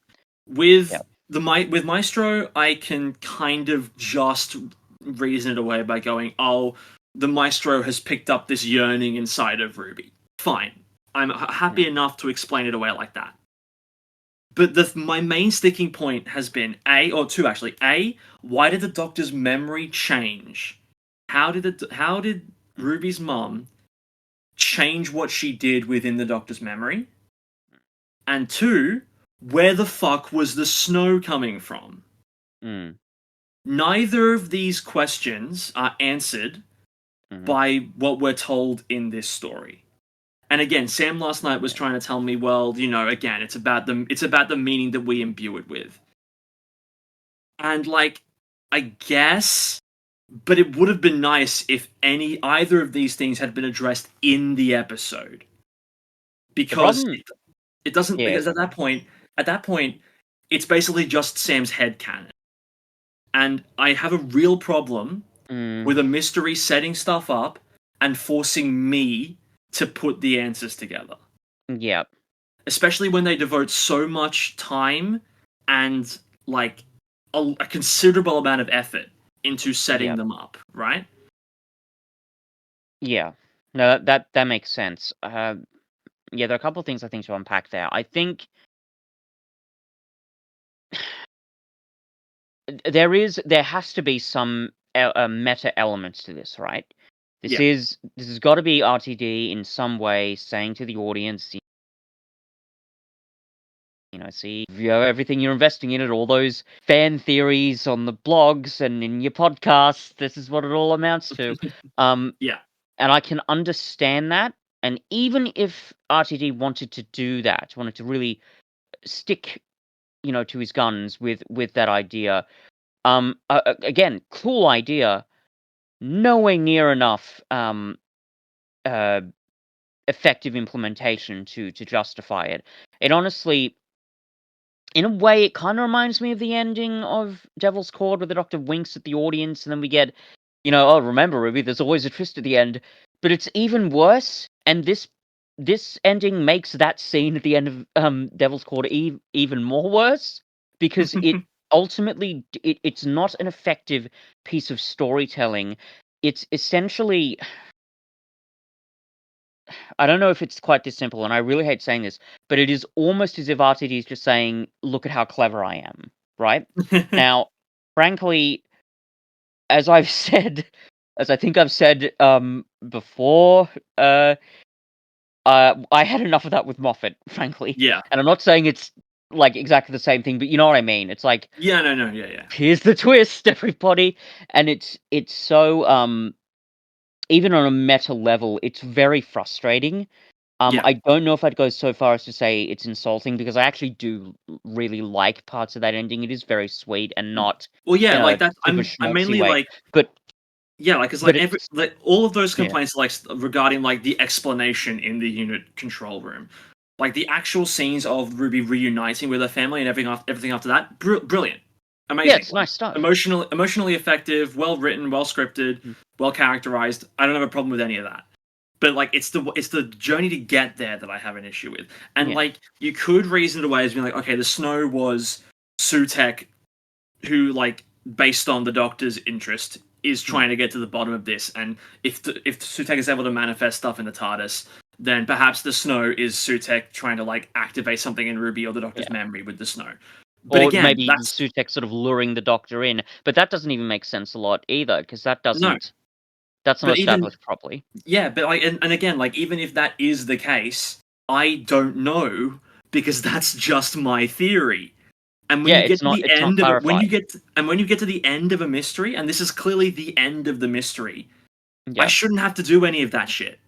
With Yeah. with Maestro, I can kind of just reason it away by going, "Oh, the Maestro has picked up this yearning inside of Ruby." Fine, I'm happy enough to explain it away like that. But my main sticking point has been or two actually. Why did the Doctor's memory change? How did Ruby's mom change what she did within the Doctor's memory? And two, where the fuck was the snow coming from? Mm. Neither of these questions are answered by what we're told in this story. And again, Sam last night was trying to tell me, well, again, it's about the meaning that we imbue it with. And like, I guess, but it would have been nice if either of these things had been addressed in the episode. The Because problem, it doesn't yeah. because at that point, it's basically just Sam's headcanon. And I have a real problem with a mystery setting stuff up and forcing me to put the answers together. Yeah. Especially when they devote so much time and like a considerable amount of effort into setting them up, right? Yeah. No, that makes sense. Yeah, there are a couple of things I think to unpack there. I think there has to be some meta elements to this, right? This Yeah. has got to be RTD in some way saying to the audience, see, everything you're investing in it, all those fan theories on the blogs and in your podcasts, this is what it all amounts to. Yeah. And I can understand that. And even if RTD wanted to do that, wanted to really stick, to his guns with that idea, again, cool idea, nowhere near enough uh, effective implementation to justify it. It honestly, in a way, it kind of reminds me of the ending of Devil's Cord, where the Doctor winks at the audience, and then we get, oh, remember, Ruby, there's always a twist at the end. But it's even worse, and this ending makes that scene at the end of Devil's Cord even more worse, because it ultimately it's not an effective piece of storytelling. It's essentially, I don't know if it's quite this simple, and I really hate saying this, but it is almost as if RTD is just saying, "Look at how clever I am." Right? Now, frankly, as I've said, as I think I've said before, I had enough of that with Moffat, frankly. Yeah. And I'm not saying it's like exactly the same thing, but you know what I mean. It's like, Yeah, no, yeah. here's the twist, everybody, and it's so even on a meta level, it's very frustrating. Yeah. I don't know if I'd go so far as to say it's insulting, because I actually do really like parts of that ending. It is very sweet and not Well, yeah, in like a that. super I'm schmaltzy mainly way. like, But yeah, like, cause but it's like all of those yeah. complaints, like regarding like the explanation in the unit control room, like the actual scenes of Ruby reuniting with her family and everything after that, brilliant, Yeah, amazing, it's nice stuff. emotionally effective, well written, well scripted, well characterized. I don't have a problem with any of that. But like it's the journey to get there that I have an issue with. And Yeah. like you could reason it away as being like, okay, the snow was Sutek, who like based on the Doctor's interest is trying to get to the bottom of this, and if Sutek is able to manifest stuff in the TARDIS, then perhaps the snow is Sutek trying to like activate something in Ruby or the Doctor's memory with the snow. But Or again, maybe that's Sutek sort of luring the Doctor in, but that doesn't even make sense a lot either, because no. that's not But even established properly. yeah, but like and again, like even if that is the case, I don't know because that's just my theory. And when Yeah, you get to the it's not end of it, clarified. when you get to the end of a mystery, and this is clearly the end of the mystery, I Yeah, shouldn't have to do any of that shit.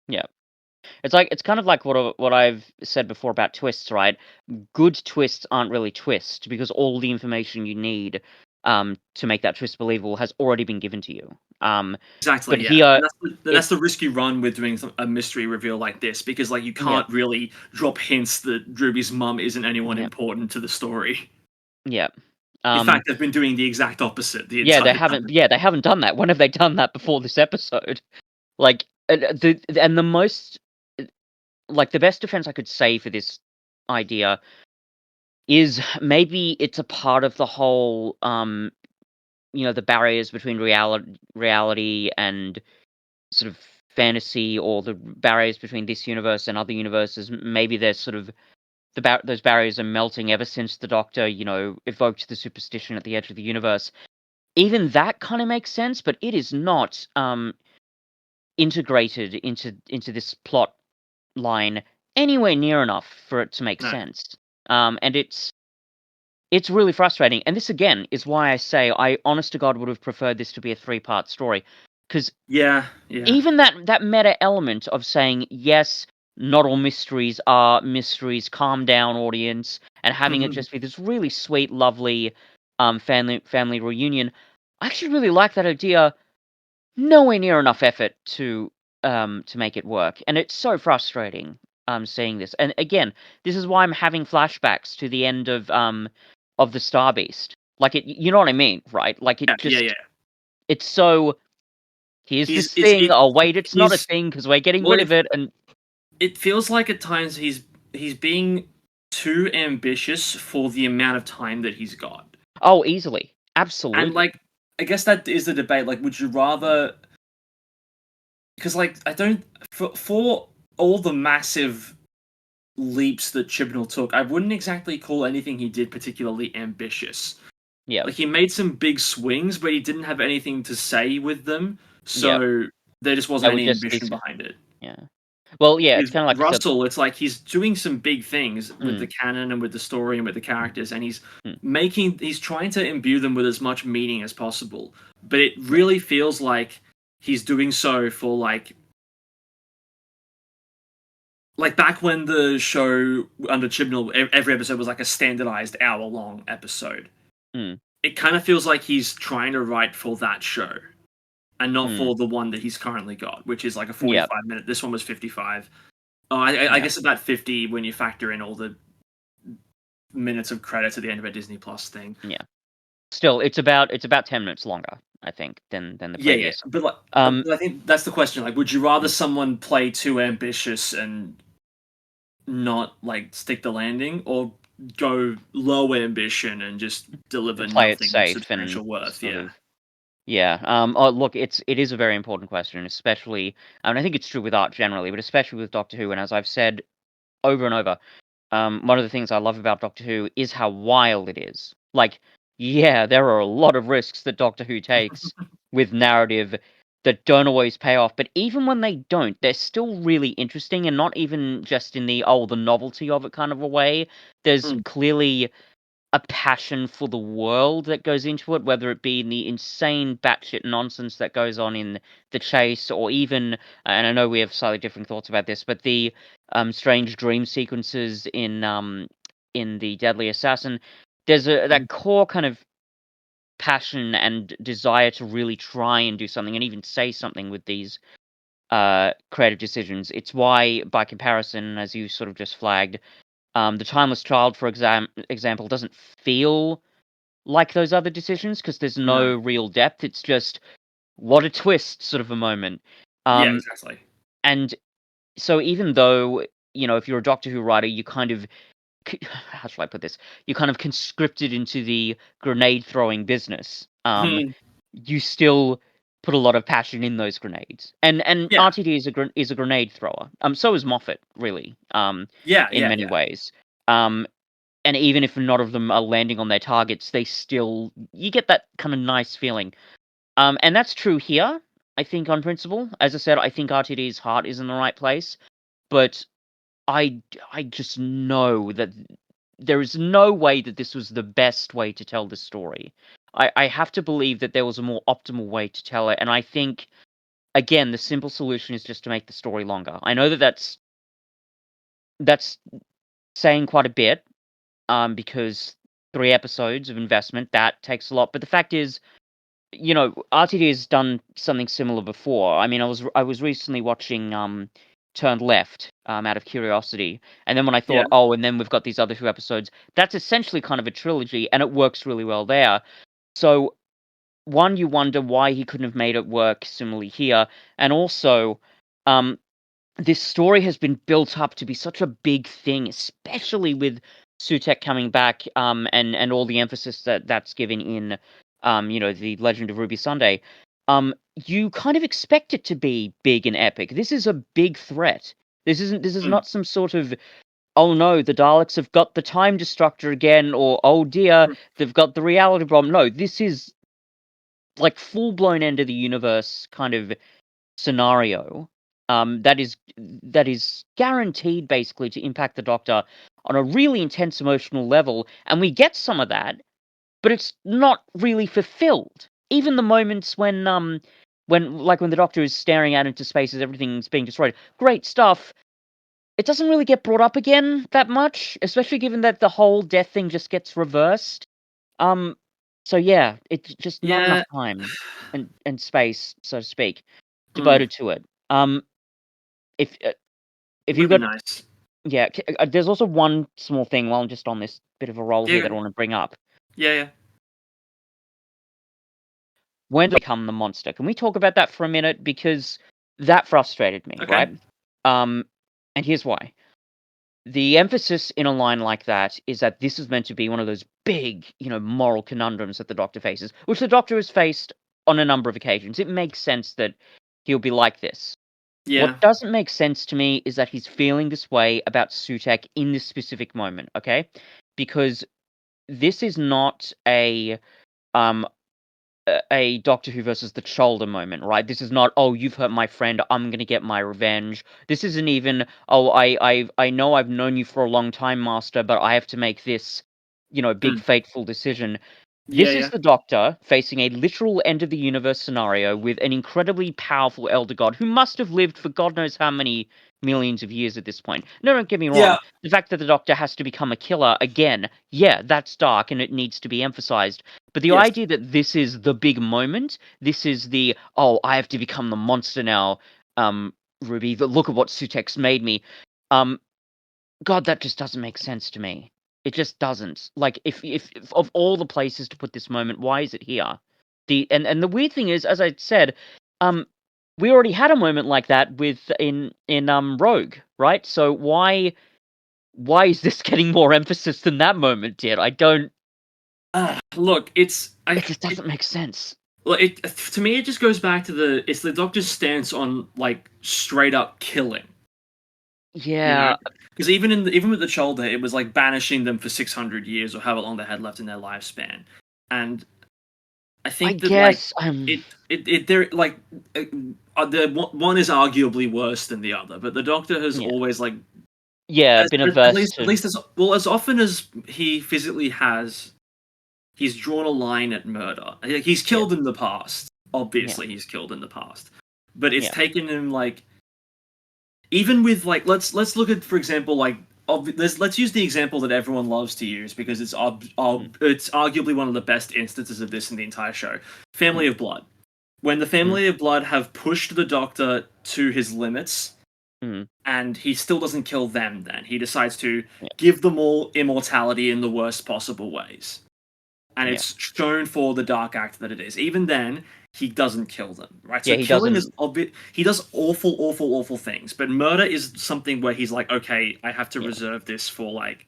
yeah. It's kind of like what I've said before about twists, right? Good twists aren't really twists, because all the information you need to make that twist believable has already been given to you. Exactly, But yeah, here and that's it the risk you run with doing a mystery reveal like this, because like you yeah, can't really drop hints that Ruby's mum isn't anyone yeah, important to the story. yeah. In Um, fact, they've been doing the exact opposite the entire time. they haven't done that. When have they done that before this episode? Like the most, like, the best defense I could say for this idea is maybe it's a part of the whole, the barriers between reality and sort of fantasy, or the barriers between this universe and other universes. Maybe there's sort of those barriers are melting ever since the Doctor, evoked the superstition at the edge of the universe. Even that kind of makes sense, but it is not integrated into this plot line anywhere near enough for it to make No. sense. And it's really frustrating. And this again is why I say I honest to God would have preferred this to be a 3-part story, because Yeah. even that meta element of saying, yes, not all mysteries are mysteries, calm down, audience, and having it just be this really sweet, lovely family reunion. I actually really like that idea. Nowhere near enough effort to make it work, and it's so frustrating seeing this. And again, this is why I'm having flashbacks to the end of the Star Beast. Like, you know what I mean, right? Like, Yeah. it's so, here's He's this it's thing. it Oh wait, it's not a he's thing because we're getting well rid of it. And it feels like at times he's being too ambitious for the amount of time that he's got. oh, easily, And absolutely, like I guess that is the debate. Like, would you rather? Because like I don't for all the massive leaps that Chibnall took, I wouldn't exactly call anything he did particularly ambitious. yeah, Like he made some big swings, but he didn't have anything to say with them, yeah. so there just They wasn't would any just ambition these, behind it. yeah. Well, yeah, it's With kind of like you said. Russell, it's like he's doing some big things with the Mm, canon and with the story and with the characters, and mm, he's trying to imbue them with as much meaning as possible. But it yeah, really feels like he's doing so for like back when the show under Chibnall, every episode was like a standardized hour-long episode. mm, It kind of feels like he's trying to write for that show and not mm, for the one that he's currently got, which is like a yeah, 45 minute. This one was 55. Oh, I yeah, guess about 50 when you factor in all the minutes of credits at the end of a Disney Plus thing. yeah. Still, it's about 10 minutes longer, I think, than the Yeah, previous. but like, Um, but I think that's the question. Like, would you rather mm, someone play too ambitious and not like stick the landing, or go low ambition and just deliver and play it nothing of safe and substantial worth? sort Yeah. of, yeah. Oh, look, it is a very important question, especially, and I think it's true with art generally, but especially with Doctor Who. And as I've said over and over, one of the things I love about Doctor Who is how wild it is. Like, yeah, there are a lot of risks that Doctor Who takes with narrative that don't always pay off, but even when they don't, they're still really interesting, and not even just in the novelty of it kind of a way. There's Mm, clearly a passion for the world that goes into it, whether it be in the insane batshit nonsense that goes on in The Chase, or even, and I know we have slightly different thoughts about this, but the strange dream sequences in The Deadly Assassin. There's that core kind of passion and desire to really try and do something and even say something with these creative decisions. It's why, by comparison, as you sort of just flagged, the Timeless Child, for example, doesn't feel like those other decisions because there's no. no real depth. It's just, what a twist sort of a moment. Yeah, Um, exactly. and so even though, if you're a Doctor Who writer, you kind of, how shall I put this? You kind of conscripted into the grenade throwing business. You still put a lot of passion in those grenades, and Yeah. RTD is a grenade thrower. So is Moffat, really. In many Yeah. ways. Um, and even if none of them are landing on their targets, you get that kind of nice feeling. And that's true here, I think, on principle. As I said, I think RTD's heart is in the right place, but I just know that there is no way that this was the best way to tell the story. I have to believe that there was a more optimal way to tell it, and I think, again, the simple solution is just to make the story longer. I know that that's saying quite a bit, because 3 episodes of investment, that takes a lot, but the fact is, RTD has done something similar before. I mean, I was recently watching Turned Left, out of curiosity, and then when I Yeah. thought, oh, and then we've got these other 2 episodes, that's essentially kind of a trilogy, and it works really well there. So, one, you wonder why he couldn't have made it work similarly here, and also, um, this story has been built up to be such a big thing, especially with Sutek coming back, and all the emphasis that's given in, the Legend of Ruby Sunday, you kind of expect it to be big and epic. This is a big threat. This is not some sort of, oh no, the Daleks have got the time destructor again, or oh dear, they've got the reality bomb. No, this is like full blown end of the universe kind of scenario. That is guaranteed basically to impact the Doctor on a really intense emotional level, and we get some of that, but it's not really fulfilled. Even the moments when the Doctor is staring out into space as everything's being destroyed, great stuff. It doesn't really get brought up again that much, especially given that the whole death thing just gets reversed. So yeah, it's just not enough time and space, so to speak, devoted to it. If Would you've be got, nice. yeah, there's also one small thing while I'm just on this bit of a roll here that I want to bring up. Yeah. When do they become the monster? Can we talk about that for a minute? Because that frustrated me, right? And here's why. The emphasis in a line like that is that this is meant to be one of those big, moral conundrums that the Doctor faces, which the Doctor has faced on a number of occasions. It makes sense that he'll be like this. Yeah. What doesn't make sense to me is that he's feeling this way about Sutek in this specific moment, okay? Because this is not a Doctor Who versus the shoulder moment, right? This is not, oh, you've hurt my friend, I'm gonna get my revenge. This isn't even, oh, I know I've known you for a long time, Master, but I have to make this, big fateful decision. This is the Doctor facing a literal end of the universe scenario with an incredibly powerful Elder God who must have lived for God knows how many millions of years at this point. No, don't get me wrong. The fact that the Doctor has to become a killer again, yeah, that's dark and it needs to be emphasized. But the idea that this is the big moment, this is the, oh, I have to become the monster now, Ruby, look at what Sutek's made me. God, that just doesn't make sense to me. It just doesn't. Like, if of all the places to put this moment, why is it here? And the weird thing is, as I said, we already had a moment like that in Rogue, right? So why is this getting more emphasis than that moment did? I don't. Look, it just doesn't make sense. Well, to me, it just goes back to it's the Doctor's stance on like straight up killing. Yeah, because even with the shoulder, it was like banishing them for 600 years or however long they had left in their lifespan, and I think that guess, they're like the one is arguably worse than the other, but the Doctor has always like been averse at least as often as he physically has, he's drawn a line at murder. He's killed in the past. Obviously, he's killed in the past, but it's taken him like. Even with like let's look at, for example, like let's use the example that everyone loves to use because it's arguably one of the best instances of this in the entire show. Family of Blood. When the Family of Blood have pushed the Doctor to his limits, and he still doesn't kill them, then he decides to give them all immortality in the worst possible ways. And it's shown for the dark act that it is. Even then, he doesn't kill them, right? So killing is obvious. He does awful, awful, awful things, but murder is something where he's like, okay, I have to reserve this for like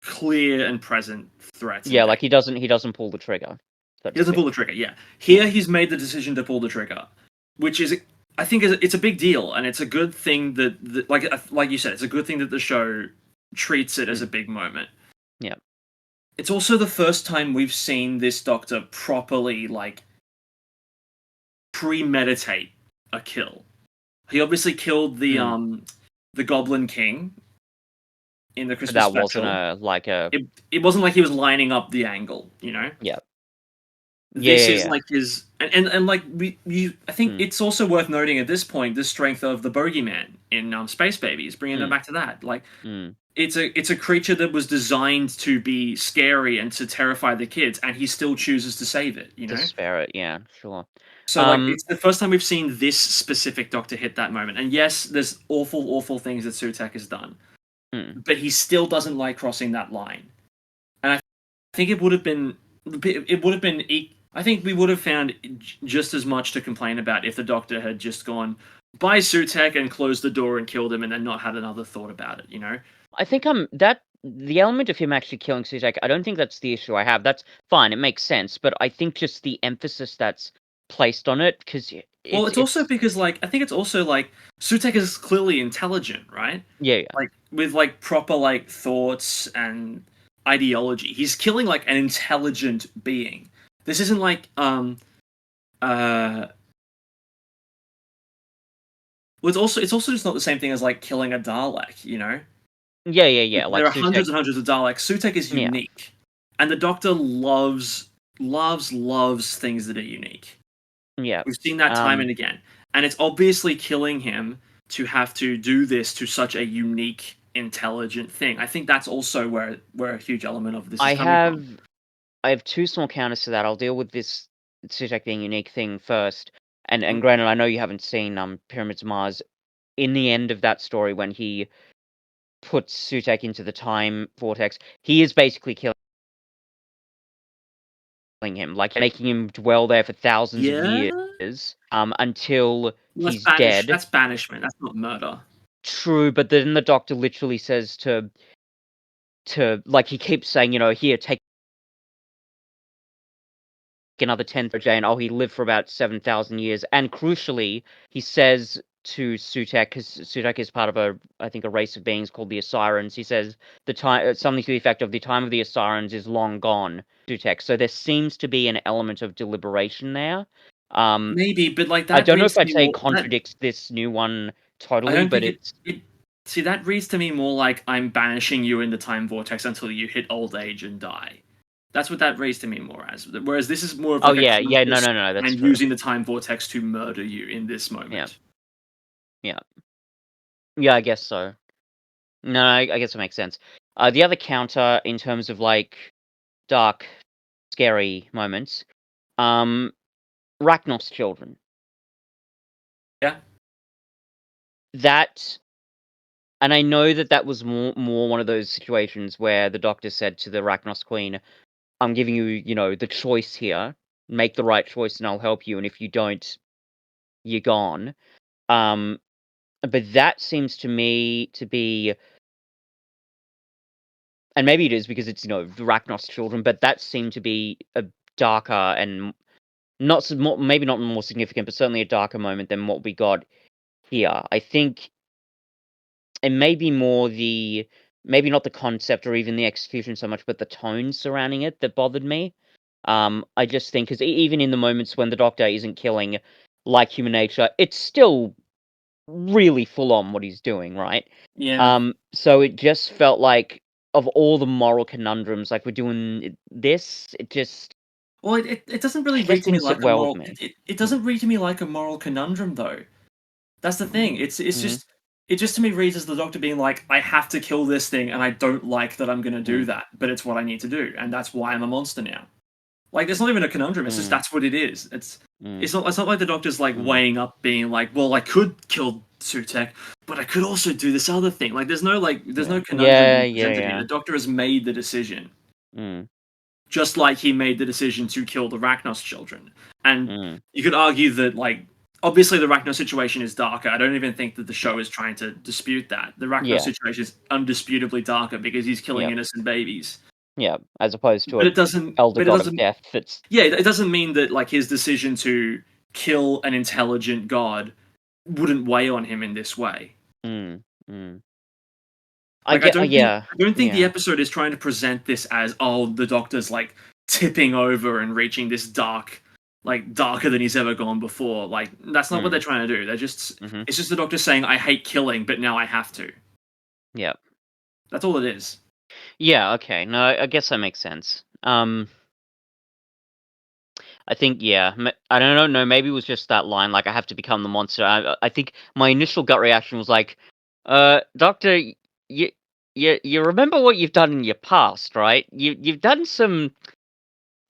clear and present threats. Yeah, like he doesn't pull the trigger. He doesn't pull the trigger. Yeah, here he's made the decision to pull the trigger, which is, I think, it's a big deal, and it's a good thing that like you said, it's a good thing that the show treats it as a big moment. Yeah. It's also the first time we've seen this Doctor properly, like, premeditate a kill. He obviously killed the Goblin King in the Christmas special. That wasn't It wasn't like he was lining up the angle, you know? Yeah. This is like his... And like, I think it's also worth noting at this point the strength of the Bogeyman in Space Babies, bringing it back to that. Like... It's a creature that was designed to be scary and to terrify the kids, and he still chooses to save it. You know, to spare it. Yeah, sure. So like, it's the first time we've seen this specific Doctor hit that moment. And yes, there's awful, awful things that Sutek has done, but he still doesn't like crossing that line. And I think it would have been. I think we would have found just as much to complain about if the Doctor had just gone by Sutek and closed the door and killed him, and then not had another thought about it. You know. I think that the element of him actually killing Sutek, I don't think that's the issue I have. That's fine, it makes sense, but I think just the emphasis that's placed on it, because Well, it's also it's because like I think it's also like Sutek is clearly intelligent, right? yeah, yeah. Like with like proper like thoughts and ideology. He's killing like an intelligent being. This isn't like uh well, it's also just not the same thing as like killing a Dalek, you know? Yeah, yeah, yeah, There like are Sutek hundreds and hundreds of Daleks. Sutek is yeah, unique. And the Doctor loves things that are unique. yeah. We've seen that time Um, and again. And it's obviously killing him to have to do this to such a unique, intelligent thing. I think that's also where a huge element of this is I coming from. have I have 2 small counters to that. I'll deal with this Sutek being unique thing first, and Mm. granted, I know you haven't seen, Pyramids of Mars. In the end of that story, when he puts Sutek into the time vortex, he is basically killing him, like, making him dwell there for thousands of Yeah? years, until Well, he's dead. that's banishment. That's not murder. True, but then the Doctor literally says like, he keeps saying, "Here, take another 10 for Jane." Oh, he lived for about 7,000 years. And crucially, he says to Sutek, because Sutek is part of I think, a race of beings called the Osirans. He says the time, something to the effect of the time of the Osirans is long gone, Sutek. So there seems to be an element of deliberation there. Maybe, but like I that don't know reads if to I'd me say it more that contradicts this new one I totally, don't but think it's it see that reads to me more like I'm banishing you in the time vortex until you hit old age and die. That's what that reads to me more as. Whereas this is more of oh like a yeah, yeah, no, conscious no, no, that's I'm true. using the time vortex to murder you in this Yeah, moment. yeah, yeah. I guess so. No, I guess it makes sense. The other counter in terms of like dark, scary moments, um, Rachnos children. Yeah. That, and I know that that was more one of those situations where the Doctor said to the Rachnos Queen, "I'm giving you, the choice here. Make the right choice, and I'll help you. And if you don't, you're gone." Um, but that seems to me to be, and maybe it is because it's the Rachnos children, but that seemed to be a darker and not maybe not more significant, but certainly a darker moment than what we got here. I think it may be more maybe not the concept or even the execution so much, but the tone surrounding it that bothered me. I just think because even in the moments when the Doctor isn't killing like human nature, it's still really full on what he's doing, right? Yeah. So it just felt like of all the moral conundrums, like we're doing this, Well, it doesn't really it just read to me didn't sit like a well with moral. me. It doesn't read to me like a moral conundrum though. That's the thing. It's Mm, just it just to me reads as the Doctor being like, I have to kill this thing, and I don't like that I'm going to do mm, that, but it's what I need to do, and that's why I'm a monster now. Like, there's not even a conundrum. It's just mm, that's what it is. mm, It's not like the Doctor's like mm. weighing up, being like, well, I could kill Sutek, but I could also do this other thing. Like, there's Yeah. no conundrum Yeah, being yeah, presented here. yeah. The Doctor has made the decision, Mm, just like he made the decision to kill the Rachnos children. And mm. you could argue that, like, obviously the Rachnos situation is darker. I don't even think that the show is trying to dispute that. The Rachnos Yeah. situation is undisputably darker because he's killing Yep. innocent babies. Yep. As opposed to But a it doesn't. elder But it god of doesn't. death that's Yeah, it doesn't mean that like his decision to kill an intelligent god wouldn't weigh on him in this way. mm, mm. I Like get yeah. I don't think the Yeah. episode is trying to present this as, oh, the Doctor's like tipping over and reaching this darker than he's ever gone before. Like, that's not what they're Mm, trying to do. They're just mhm. It's just the Doctor saying, I hate killing, but now I have to. Yep. That's all it is. Yeah, okay. No, I guess that makes sense. I think, yeah, I don't know, maybe it was just that line, like, "I have to become the monster." I think my initial gut reaction was like, Doctor, you you remember what you've done in your past, right? You've done some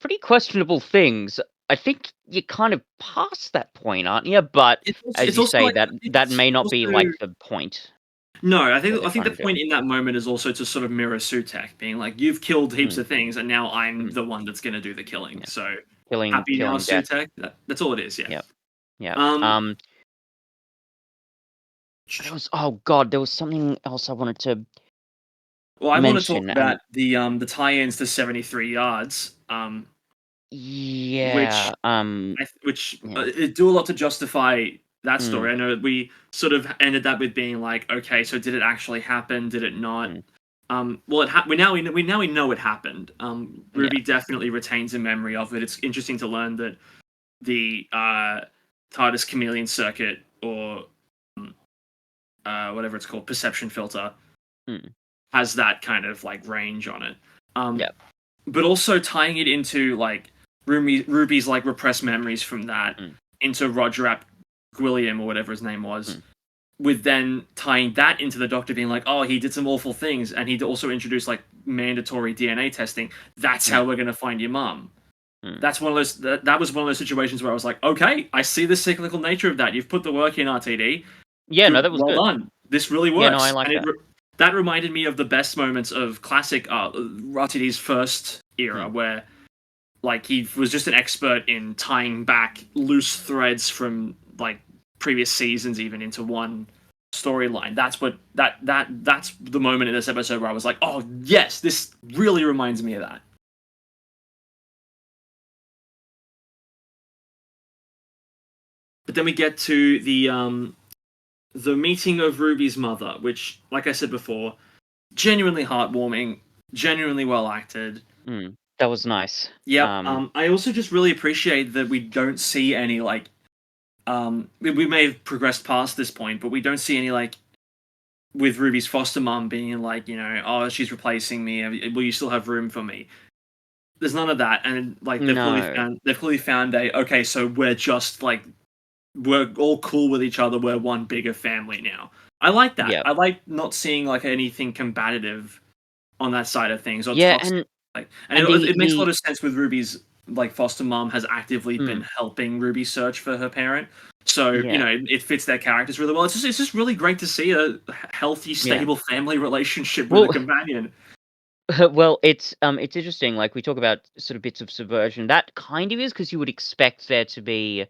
pretty questionable things. I think you're kind of past that point, aren't you? But as It's you also say, like that I think that it's may not be, also like, the point no, that they're I think trying the to do. point in that moment is also to sort of mirror Sutek, being like, you've killed heaps Mm, of things, and now I'm mm, the one that's going to do the killing. yeah. So happy now, Killing death. Sutek. That's all it is. Yeah. Yep, yep. Um. There was oh god, there was something else I wanted to Well, I want to talk mention, and about the tie-ins to 73 Yards, which yeah, yeah, it do a lot to justify that mm, story. I know we sort of ended that with being like, okay, so did it actually happen? Did it not? mm, Well, we know it happened. yeah, Ruby definitely retains a memory of it. It's interesting to learn that the TARDIS chameleon circuit, or um, whatever it's called, perception filter, mm, has that kind of like range on it. Um, yeah, but also tying it into like Ruby's like repressed memories from that mm, into Roger Ap Gwilliam, or whatever his name was, mm, with then tying that into the Doctor being like, oh, he did some awful things, and he also introduced like mandatory DNA testing. That's mm, how we're gonna find your mum. mm. That's one of those. That was one of those situations where I was like, okay, I see the cyclical nature of that. You've put the work in, RTD. Yeah, no, Good, that was well good. done. This really Yeah, no, I works, like and that. that reminded me of the best moments of classic RTD's first era, Mm, where like he was just an expert in tying back loose threads from like previous seasons even into one storyline. That's the moment in this episode where I was like, oh yes, this really reminds me of that. But then we get to the meeting of Ruby's mother, which, like I said before, genuinely heartwarming, genuinely well acted. that was nice. Yep. I also just really appreciate that we don't see any like we may have progressed past this point, but we don't see any like with Ruby's foster mom being like, oh, she's replacing me. Will you still have room for me? There's none of that, and like No, they've clearly found a okay, so we're just like we're all cool with each other. We're one bigger family now. I like that. yeah, I like not seeing like anything combative on that side of things or yeah, toxic. Like, and and it makes a lot of sense with Ruby's like foster mom has actively mm, been helping Ruby search for her parent. So yeah, it fits their characters really well. It's just really great to see a healthy, yeah. stable family relationship with a Well, companion. well, it's interesting. Like we talk about sort of bits of subversion. That kind of is because you would expect there to be,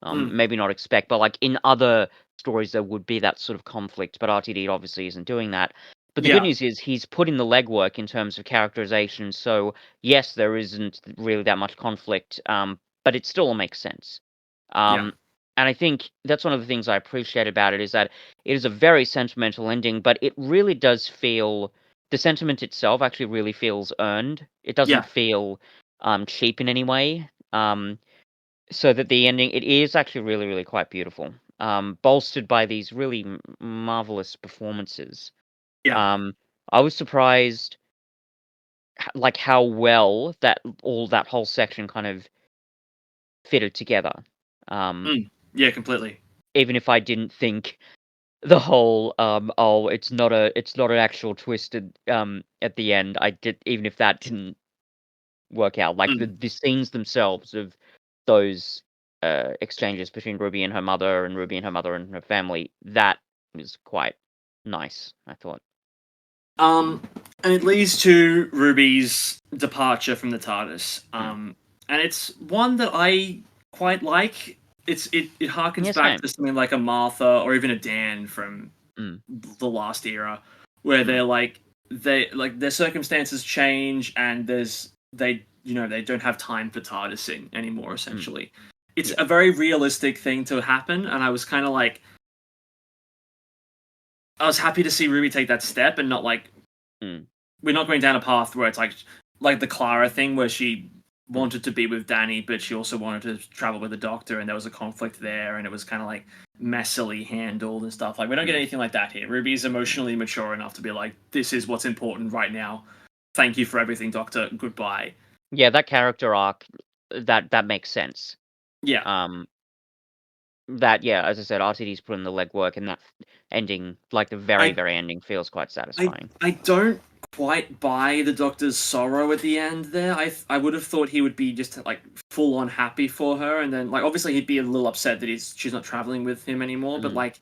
Mm, maybe not expect, but like in other stories there would be that sort of conflict. But RTD obviously isn't doing that. But the good yeah, news is he's put in the legwork in terms of characterization. So yes, there isn't really that much conflict. But it still makes sense. yeah, Um, and I think that's one of the things I appreciate about it is that it is a very sentimental ending, but it really does feel the sentiment itself actually really feels earned. It doesn't yeah. feel cheap in any way. So that the ending it is actually really really quite beautiful. Bolstered by these really marvelous performances. Yeah. Um, I was surprised like how well that all that whole section kind of fitted together. Um, Yeah, completely. even if I didn't think the whole oh it's not an actual twisted at the end. I did even if that didn't work out. Like Mm. the scenes themselves of those exchanges between Ruby and her mother, and Ruby and her mother and her family, that was quite nice, I thought. Um, and it leads to Ruby's departure from the TARDIS. Mm. And it's one that I quite like. It harkens Yeah, back same. to something like a Martha or even a Dan from Mm. the last era, where Mm. they like their circumstances change and they don't have time for TARDISing anymore. Mm. Essentially, it's Yeah. a very realistic thing to happen, and I was kind of like I was happy to see Ruby take that step and not like Mm. we're not going down a path where it's like the Clara thing where she Mm. wanted to be with Danny, but she also wanted to travel with the Doctor, and there was a conflict there, and it was kind of like messily handled and stuff. Like we don't get Mm. anything like that here. Ruby's emotionally mature enough to be like, this is what's important right now. Thank you for everything, Doctor. Goodbye. Yeah, that character arc that makes sense. Yeah, Um that yeah, as I said, RTD's put in the legwork and that ending, like the very, I very ending feels quite I satisfying. I don't quite buy the Doctor's sorrow at the end there. I would have thought he would be just like full on happy for her, and then like obviously he'd be a little upset that she's not traveling with him anymore. But Mm. like,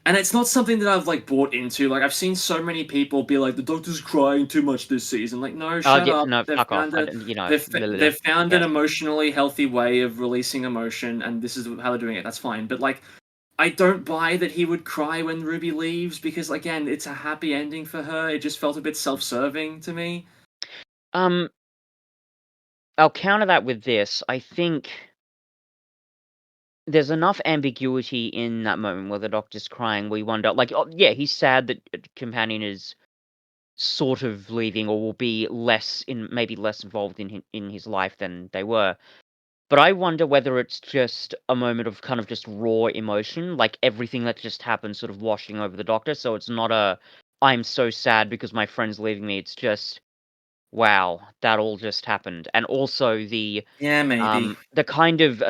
and it's not something that I've like bought into. Like I've seen so many people be like, the Doctor's crying too much this season. Like no, Oh shut yeah, up. no, They've fuck off. found I a don't, you know, they've who found an cares? emotionally healthy way of releasing emotion, and this is how they're doing it. That's fine. But like I don't buy that he would cry when Ruby leaves because again, it's a happy ending for her. It just felt a bit self-serving to me. Um, I'll counter that with this. I think there's enough ambiguity in that moment where the Doctor's crying. We wonder, like, oh, yeah, he's sad that Companion is sort of leaving or will be maybe less involved in his life than they were. But I wonder whether it's just a moment of kind of just raw emotion, like everything that just happened sort of washing over the Doctor. So it's not I'm so sad because my friend's leaving me. It's just, wow, that all just happened. And also Yeah, maybe. the kind of,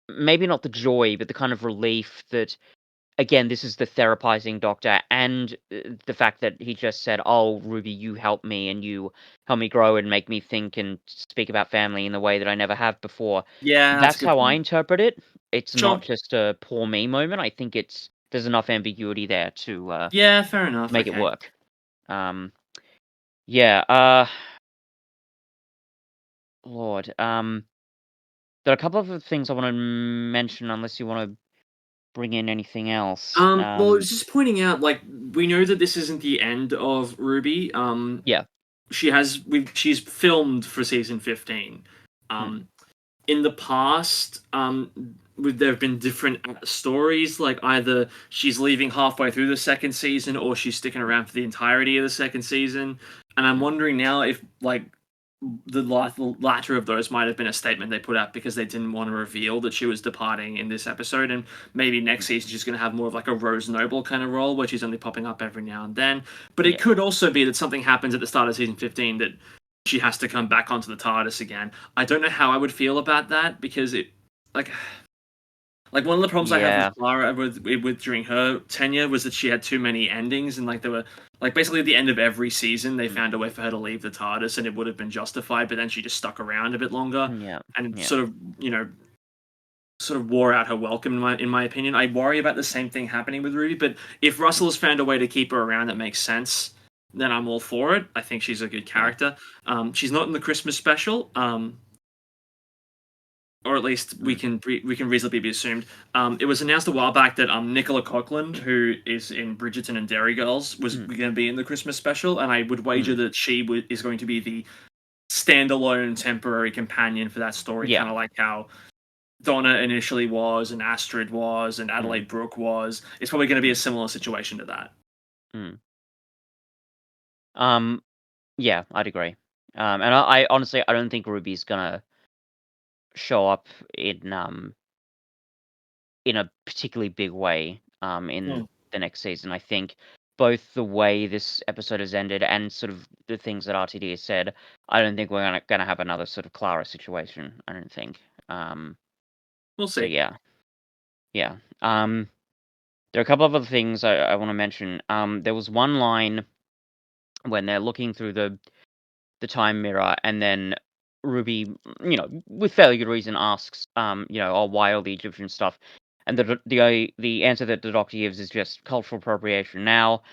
maybe not the joy, but the kind of relief that, again, this is the therapizing Doctor, and the fact that he just said, "Oh, Ruby, you help me, and you help me grow and make me think and speak about family in the way that I never have before." Yeah, that's a That's good how I point. interpret it. It's not Sure. just a poor me moment. I think there's enough ambiguity there to Yeah, fair enough. make it Okay. work. Um, yeah. Lord. There are a couple of other things I want to mention, unless you want to bring in anything else. Well, it was just pointing out, like, we know that this isn't the end of Ruby. Yeah. She's filmed for season 15. Hmm. In the past, there have been different stories. Like either she's leaving halfway through the second season, or she's sticking around for the entirety of the second season. And I'm Hmm. wondering now if like the latter of those might have been a statement they put out because they didn't want to reveal that she was departing in this episode, and maybe next season she's going to have more of like a Rose Noble kind of role where she's only popping up every now and then. But it Yeah. could also be that something happens at the start of season 15 that she has to come back onto the TARDIS again. I don't know how I would feel about that because it like one of the problems I have Yeah. with Clara with during her tenure was that she had too many endings, and like there were like basically at the end of every season they Hmm. found a way for her to leave the TARDIS and it would have been justified, but then she just stuck around a bit longer Yeah. and Yeah. sort of sort of wore out her welcome in my opinion. I worry about the same thing happening with Ruby, but if Russell has found a way to keep her around that makes sense, then I'm all for it. I think she's a good Yeah. character. She's not in the Christmas special. Or at least Mm. we can reasonably be assumed. It was announced a while back that Nicola Coughlin, who is in Bridgerton and Derry Girls, was Mm. going to be in the Christmas special, and I would wager Mm. that she is going to be the standalone temporary companion for that story, Yeah. kind of like how Donna initially was, and Astrid was, and Mm. Adelaide Brooke was. It's probably going to be a Mm. similar situation to that. Mm. Um, yeah, I'd agree. And I honestly, I don't think Ruby's gonna show up in a particularly big way in Hmm. the next season. I think both the way this episode has ended and sort of the things that RTD has said, I don't think we're gonna have another sort of Clara situation. I don't think. Um, We'll so see. yeah, yeah. There are a couple of other things I want to mention. There was one line when they're looking through the time mirror, and then Ruby, with fairly good reason, asks, "Oh, why all the Egyptian stuff?" And the answer that the Doctor gives is just cultural appropriation. Now,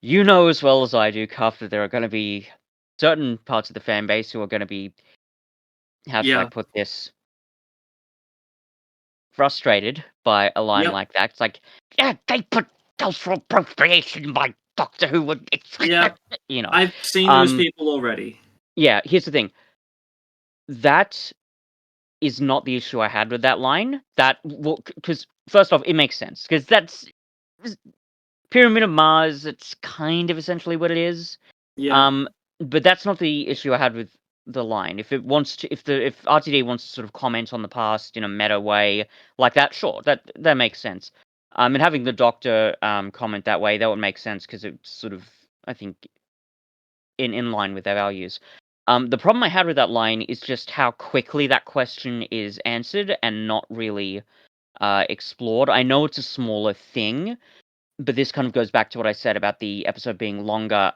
you know as well as I do, Cuff, that there are going to be certain parts of the fan base who are going to be, how shall I Yeah. put this, frustrated by a line Yep. like that. It's like, yeah, they put cultural appropriation in my Doctor Who. It's like, Yep. you know, I've seen those um, people already. yeah. Here's the thing. That is not the issue I had with that line. That well, because first off, it makes sense because that's Pyramid of Mars. It's kind of essentially what it is. Yeah. Um, but that's not the issue I had with the line. If it wants to, if RTD wants to sort of comment on the past in a meta way like that, sure, that makes sense. And having the Doctor comment that way, that would make sense because it's sort of, I think, in line with their values. The problem I had with that line is just how quickly that question is answered and not really explored. I know it's a smaller thing, but this kind of goes back to what I said about the episode being longer.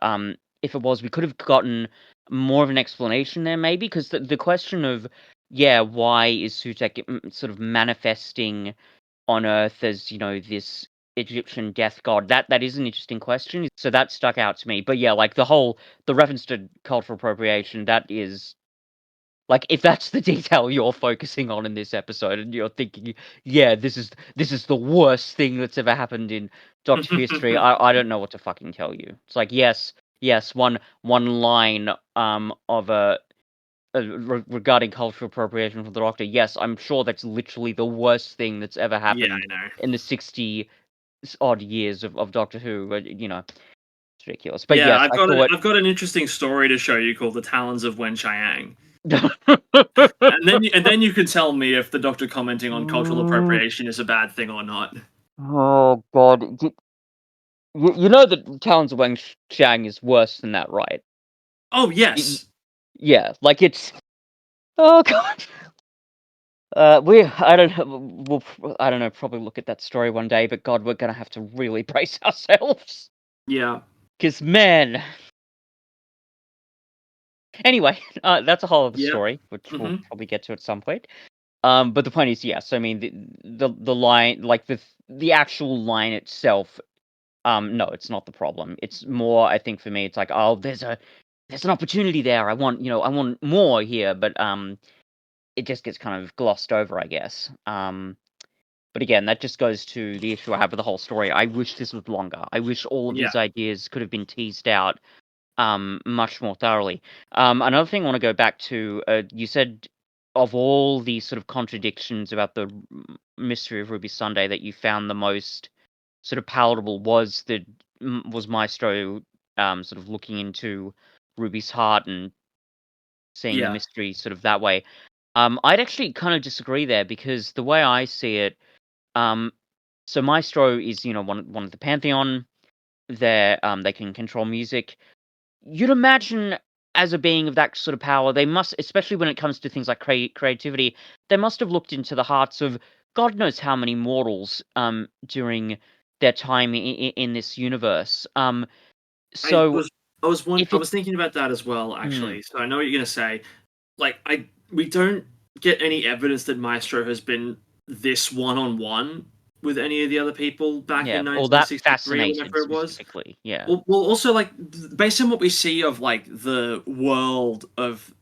If it was, we could have gotten more of an explanation there, maybe, because the question of, yeah, why is Sutek sort of manifesting on Earth as, this Egyptian death god? That is an interesting question. So that stuck out to me. But yeah, like the reference to cultural appropriation, that is Like, if that's the detail you're focusing on in this episode, and you're thinking, yeah, this is the worst thing that's ever happened in Doctor Who history, I don't know what to fucking tell you. It's like, yes, one line of regarding cultural appropriation from the Doctor. Yes, I'm sure that's literally the worst thing that's ever Yeah, happened I know. in the 60 odd years of Doctor Who. You know, it's ridiculous. But Yeah, yes, I thought. I've got an interesting story to show you called "The Talons of Wen Chiang," and then you can tell me if the Doctor commenting on cultural appropriation is a bad thing or not. Oh God, you know that Talons of Wang Xiang is worse than that, right? Oh Y- yes, yeah, like it's. Oh God. I don't know. I don't know. Probably look at that story one day, but God, we're gonna have to really brace ourselves. yeah, Cause man. Anyway, that's a whole other yeah. story, which we'll Hmm. probably get to at some point. But the point is, yes. I mean, the line, like the actual line itself. No, it's not the problem. It's more, I think, for me, it's like, oh, there's an opportunity there. I want more here, but it just gets kind of glossed over, I guess. But again, that just goes to the issue I have with the whole story. I wish this was longer. I wish all of Yeah, these ideas could have been teased out much more thoroughly. Another thing I want to go back to, you said of all the sort of contradictions about the mystery of Ruby Sunday that you found the most sort of palatable was Maestro sort of looking into Ruby's heart and seeing the yeah, mystery sort of that way. I'd actually kind of disagree there because the way I see it, um, so Maestro is one of the Pantheon. They can control music. You'd imagine as a being of that sort of power, they must, especially when it comes to things like creativity, they must have looked into the hearts of God knows how many mortals during their time in this universe. I So was if I it, was thinking about that as well, mm, actually. So I know what you're gonna say. Like we don't get any evidence that Maestro has been this one on one with any of the other people back yeah, in or that 1963 or fascinated whenever it was. specifically, yeah, Well, also like based on what we see of like the world of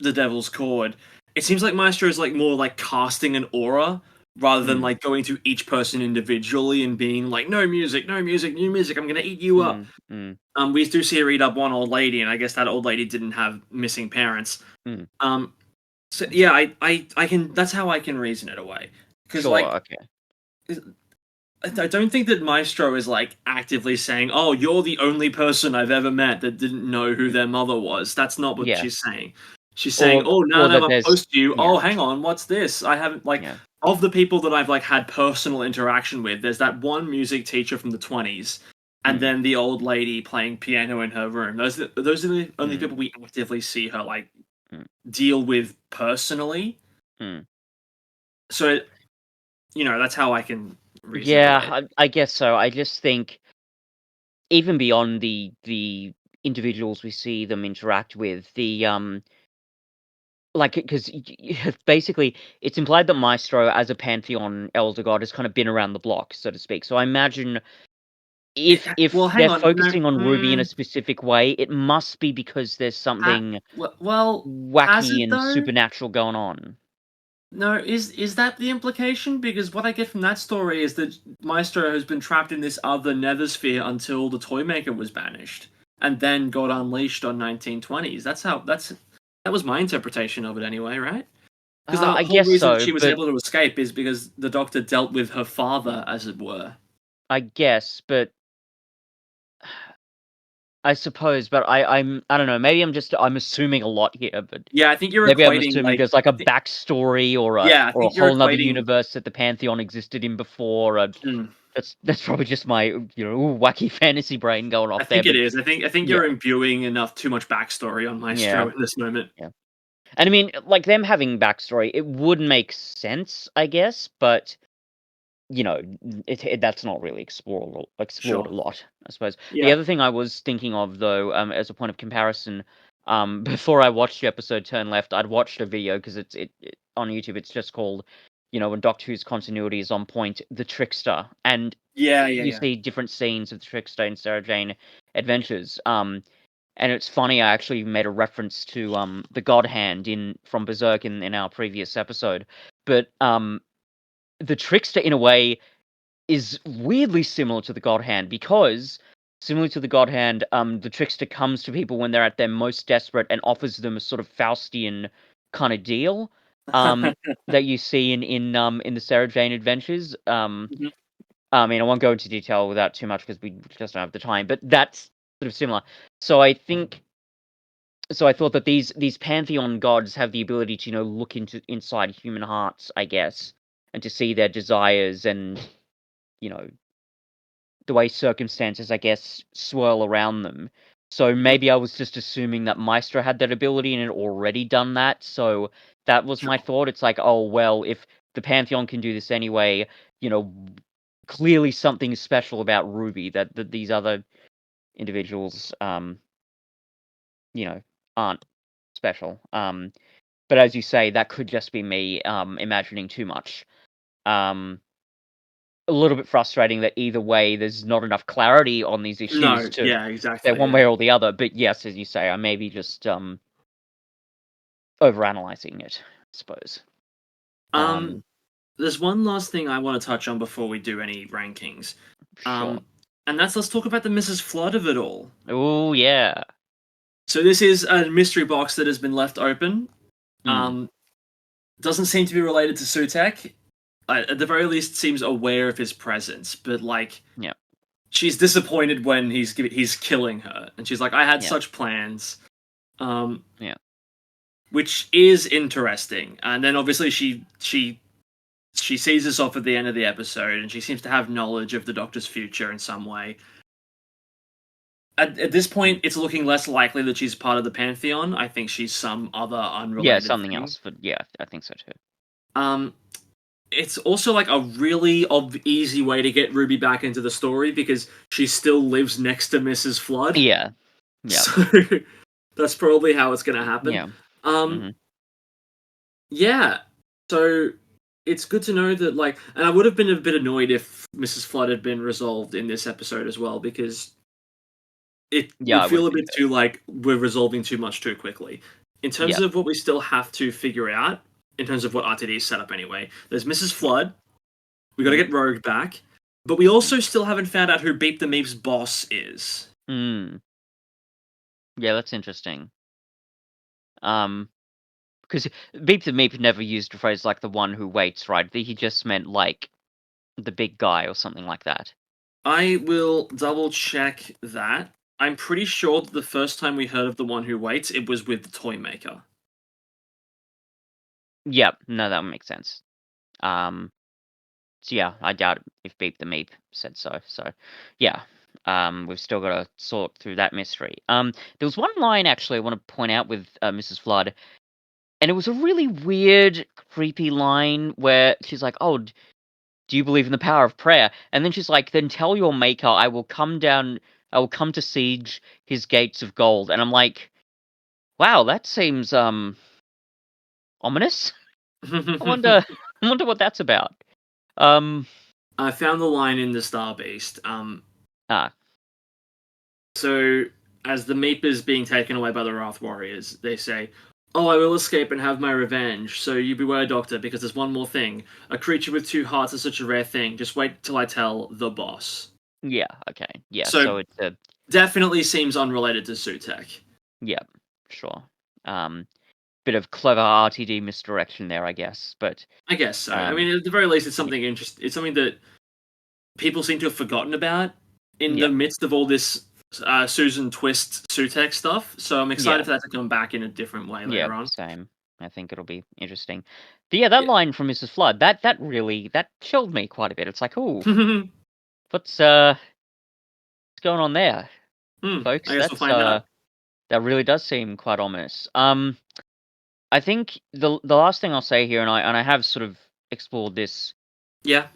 the Devil's Chord, it seems like Maestro is like more like casting an aura rather than mm, like going to each person individually and being like, no music, no music, new music, I'm gonna eat you up. mm, mm, We do see her eat up one old lady, and I guess that old lady didn't have missing parents. mm. Um, so yeah, I can. That's how I can reason it away. Because Sure, like, okay, I don't think that Maestro is like actively saying, "Oh, you're the only person I've ever met that didn't know who mm, their mother was." That's not what yeah, she's saying. She's saying, "Oh, now or that that I'm there's close to you, yeah, oh, hang on, what's this? I haven't like yeah, of the people that I've like had personal interaction with. There's that one music teacher from the 20s, and mm, then the old lady playing piano in her room. Those are the only mm, people we actively see her like mm, deal with personally. mm. So that's how I can reason it Yeah, away. I guess so. I just think even beyond the individuals we see them interact with, like because basically it's implied that Maestro as a pantheon elder god has kind of been around the block, so to speak. So I imagine Well, if hang they're on. No, focusing on Ruby in a specific way, it must be because there's something has wacky it and though? supernatural going on. No, is that the implication? Because what I get from that story is that Maestro has been trapped in this other nethersphere until the Toymaker was banished, and then got unleashed on 1920s. That was my interpretation of it anyway, right? Because the I whole guess reason that so, she was but able to escape is because the Doctor dealt with her father, as it were. I guess, but I suppose, but I don't know. Maybe I'm assuming a lot here, but Yeah, I think you're maybe I'm equating assuming like there's like a backstory yeah, I or a think you're whole other equating. universe that the Pantheon existed in before. Hmm. That's probably just my wacky fantasy brain going I off there. think it But is. I think yeah, you're imbuing enough too much backstory on yeah, Maestro in this moment. yeah. And I mean, like them having backstory, it would make sense, I guess. But that's not really explored a Sure. lot, I suppose. The Yeah. other thing I was thinking of, though, as a point of comparison, before I watched the episode Turn Left, I'd watched a video because it on YouTube. It's just called, when Doctor Who's continuity is on point, The Trickster, and Yeah. Yeah. you Yeah. see different scenes of the Trickster in Sarah Jane Adventures. And it's funny, I actually made a reference to the God Hand from Berserk in our previous episode. But the Trickster, in a way, is weirdly similar to the God Hand, because similar to the God Hand, the Trickster comes to people when they're at their most desperate and offers them a sort of Faustian kind of deal that you see in the Sarah Jane Adventures. Mhm. I mean, I won't go into detail without too much because we just don't have the time, but that's sort of similar. So I thought that these pantheon gods have the ability to, look inside human hearts, I guess, and to see their desires and, you know, the way circumstances, I guess, swirl around them. So Mhm. maybe I was just assuming that Maestro had that ability and had already done that. So that was my Sure. thought. It's like, oh, well, if the Pantheon can do this anyway, clearly something special about Ruby that these other individuals, aren't special. But as you say, that could just be me imagining too much. A little bit frustrating that either way there's not enough clarity on these issues No, to yeah, say exactly, one way yeah. or the other. But yes, as you say, I may be just overanalyzing it, I suppose. Um, Um, there's one last thing I want to touch on before we do any rankings. sure. Um, and let's talk about the Mrs. Flood of it all. Oh yeah. So this is a mystery box that has been left open. Mm, Um, doesn't seem to be related to Sutek. At the very least, seems aware of his presence, but like yeah. she's disappointed when he's killing her, and she's like, "I had Yeah. such plans," um, Yeah. which is interesting. And then obviously she sees us off at the end of the episode, and she seems to have knowledge of the Doctor's future in some way. At this point, Mm. it's looking less likely that she's part of the Pantheon. I think she's some other Yeah. unrelated Something thing. else, but yeah, I think so too. Um, it's also like a really easy way to get Ruby back into the story because she still lives next to Mrs. Flood. Yeah. Yeah. So that's probably how it's going to happen. Yeah. Um, Hmm. yeah. So it's good to know that, like, and I would have been a bit annoyed if Mrs. Flood had been resolved in this episode as well because it Yeah, would I would feel have a been bit too. too like we're resolving too much too quickly. In terms Yeah. of what we still have to figure out, in terms of what RTD is set up anyway, there's Mrs. Yeah. Flood. We got to Hmm. get Rogue back, but we also still haven't found out who Beep the Meep's boss is. Mm. Yeah, that's interesting. Um, because Beep the Meep never used a phrase like the one who waits, right? He just meant like the big guy or something like that. I will double check that. I'm pretty sure that the first time we heard of the one who waits, it was with the toy maker. Yep, no, that would make sense. Um, so yeah, I doubt if Beep the Meep said so. So, yeah, we've still got to sort through that mystery. There was one line actually I want to point out with Mrs. Flood, and it was a really weird, creepy line where she's like, "Oh, do you believe in the power of prayer?" And then she's like, "Then tell your maker I will come down, I will come to siege his gates of gold." And I'm like, "Wow, that seems ominous." I wonder, I wonder what that's about. Um, I found the line in the Star Beast. ah, So as the Meep is being taken away by the Wrath Warriors, they say, "Oh, I will escape and have my revenge. So you beware, Doctor, because there's one more thing. A creature with two hearts is such a rare thing. Just wait till I tell the boss." yeah, okay, yeah. So So it's a definitely seems unrelated to Sutek. yeah, sure. Um, Bit of clever RTD misdirection there, I guess. But I guess so. I um, mean, at the very least, it's yeah, something interesting. It's something that people seem to have forgotten about in the yeah, midst of all this Susan Twist Sutek stuff. So I'm yeah, excited for that to come back in a different way yeah. later on. Same. I think it'll be interesting. But yeah, that Yeah. line from Mrs. Flood that really that chilled me quite a bit. It's like, oh, Hmm, what's going on there, I folks? guess we'll find out. That really does seem quite ominous. I think the last thing I'll say here, and I have sort of explored this Yeah.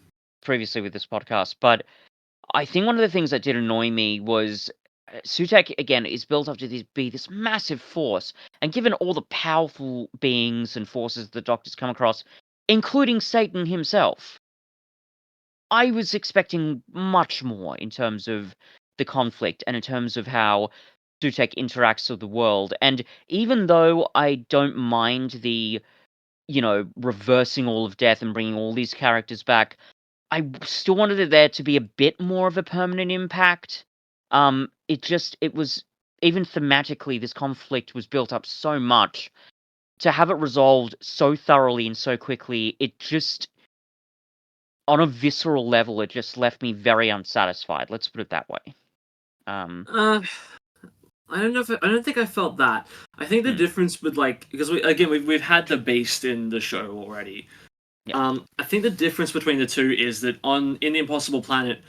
previously with this podcast, but I think one of the things that did annoy me was Sutek again is built up to be this massive force, and given all the powerful beings and forces the Doctor's come across, including Satan himself, I was expecting much more in terms of the conflict and in terms of how Sutek interacts with the world. And even though I don't mind the, reversing all of death and bringing all these characters back, I still wanted it there to be a bit more of a permanent impact. It was, even thematically, this conflict was built up so much. To have it resolved so thoroughly and so quickly, it just, on a visceral level, it just left me very unsatisfied. Let's put it that way. I don't know if I don't think I felt that. I think the Mm, difference with because we've had the Beast in the show already. yeah. I think the difference between the two is that in the Impossible Planet,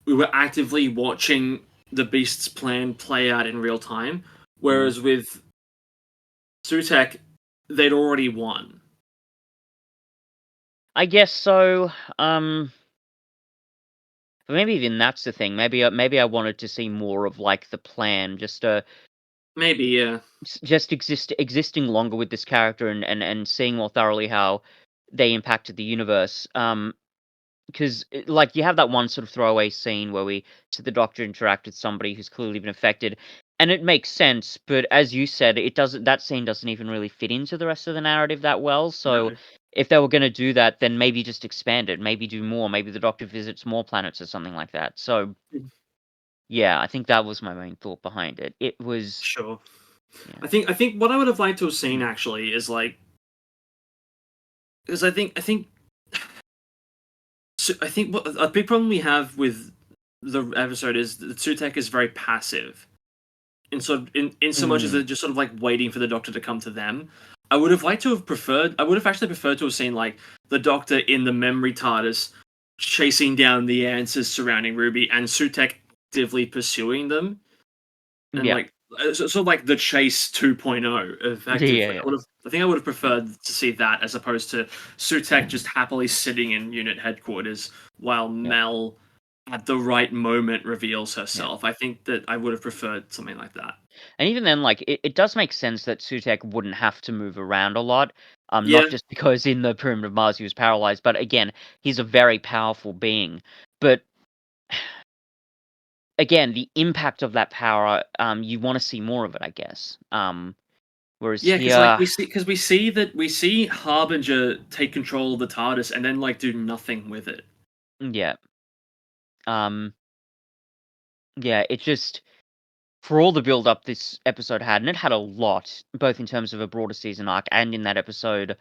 we were actively watching the Beast's plan play out in real time, Mm. whereas with Sutek, they'd already won. I guess so. But maybe even that's the thing. Maybe I wanted to see more of like the plan, Maybe, yeah. just existing longer with this character and seeing more thoroughly how they impacted the universe. Because like you have that one sort of throwaway scene where we see the Doctor interact with somebody who's clearly been affected, and it makes sense. But as you said, it doesn't. That scene doesn't even really fit into the rest of the narrative that well. So No. if they were going to do that, then maybe just expand it. Maybe do more. Maybe the Doctor visits more planets or something like that. So yeah, I think that was my main thought behind it. It was Sure. yeah. I think what I would have liked to have seen Mm, actually is because I think what a big problem we have with the episode is that Sutek is very passive. In so much as they're mm, just sort of like waiting for the Doctor to come to them. I would have actually preferred to have seen like the Doctor in the memory TARDIS chasing down the answers surrounding Ruby and Sutek actively pursuing them and yeah. sort of like the chase 2.0 Yeah, effectively. yeah, I think I would have yeah, preferred to see that as opposed to Sutek just happily sitting in unit headquarters while yeah, Mel at the right moment reveals yeah. herself. I think that I would have preferred something like that. And even then, like, it does make sense that Sutek wouldn't have to move around a lot. Not Yeah, just because in the Pyramid of Mars he was paralyzed, but again, he's a very powerful being. But again, the impact of that power, you want to see more of it, I guess. Whereas yeah, because like here, we see Harbinger take control of the TARDIS and then like do nothing with it. yeah, um, yeah, it just for all the build up this episode had, and it had a lot, both in terms of a broader season arc and in that episode.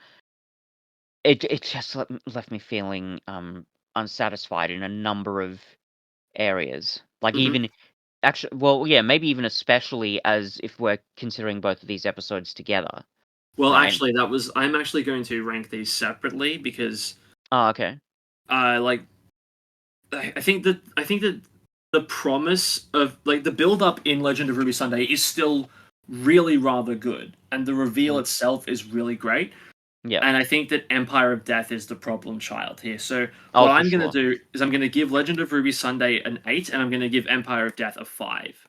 It just left me feeling unsatisfied in a number of areas. Like Hmm. even actually, well, yeah, maybe even especially as if we're considering both of these episodes together, Well, right? actually, I'm actually going to rank these separately because Oh, okay. like I think that the promise of like the build up in Legend of Ruby Sunday is still really rather good, and the reveal Mm. itself is really great. Yep. And I think that Empire of Death is the problem child here. So Oh, what for I'm gonna sure. do is I'm gonna give Legend of Ruby Sunday an 8, and I'm gonna give Empire of Death a 5.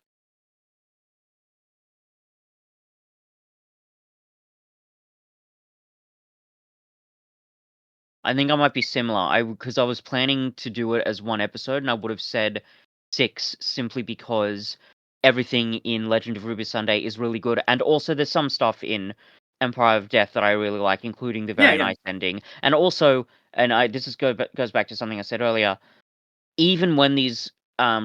I think I might be similar. Because I was planning to do it as one episode, and I would have said 6 simply because everything in Legend of Ruby Sunday is really good, and also there's some stuff in Empire of Death that I really like, including the Yeah, very yeah, nice ending, and also, and I this is goes back to something I said earlier. Even when these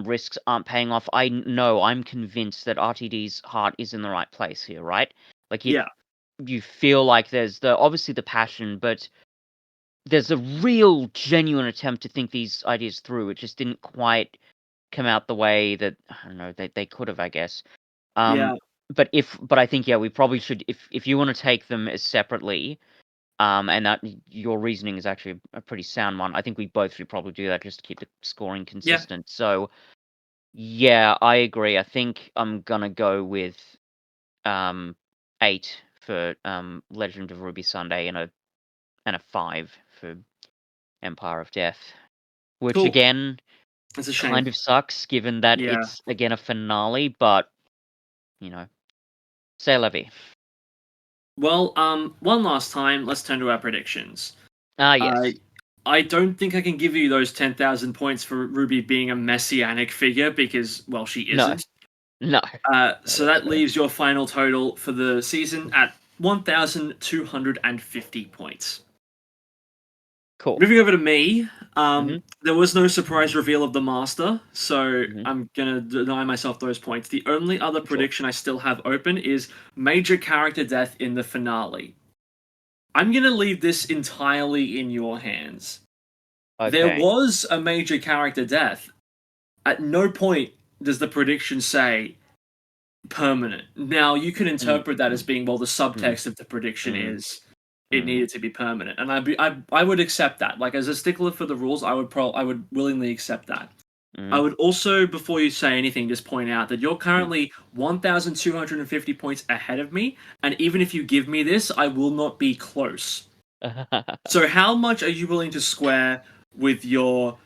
risks aren't paying off, I'm convinced that RTD's heart is in the right place here, right? Like yeah, you feel like there's the obviously the passion, but there's a real genuine attempt to think these ideas through. It just didn't quite come out the way that I don't know they could have, I guess. Um, yeah, but I think yeah, we probably should if you want to take them as separately. And that your reasoning is actually a pretty sound one. I think we both should probably do that just to keep the scoring yeah. consistent. So yeah, I agree. I think I'm gonna go with um 8 for Legend of Ruby Sunday and a 5 for Empire of Death. Which Cool. again It's a shame. kind of sucks given that Yeah. it's again a finale, but you know, c'est la vie. Well, one last time, let's turn to our predictions. Ah Uh, yes. I don't think I can give you those 10,000 points for Ruby being a messianic figure because, well, she No. isn't. No. So that leaves your final total for the season at 1,250 points. Cool. Moving over to me, Mhm. there was no surprise reveal of the Master, so Mhm. I'm gonna deny myself those points. The only other Sure. prediction I still have open is major character death in the finale. I'm gonna leave this entirely in your hands. There Okay. was a major character death. At no point does the prediction say permanent. Now, you can Mm, interpret that as mm, being, well, the mm, subtext of the prediction mm, is it mm, needed to be permanent, and I would accept that. Like, as a stickler for the rules, I would willingly accept that. I mm, would also, before you say anything, just point out that you're mm. currently 1,250 points ahead of me, and even if you give me this, I will not be close. So, how much are you willing to square with your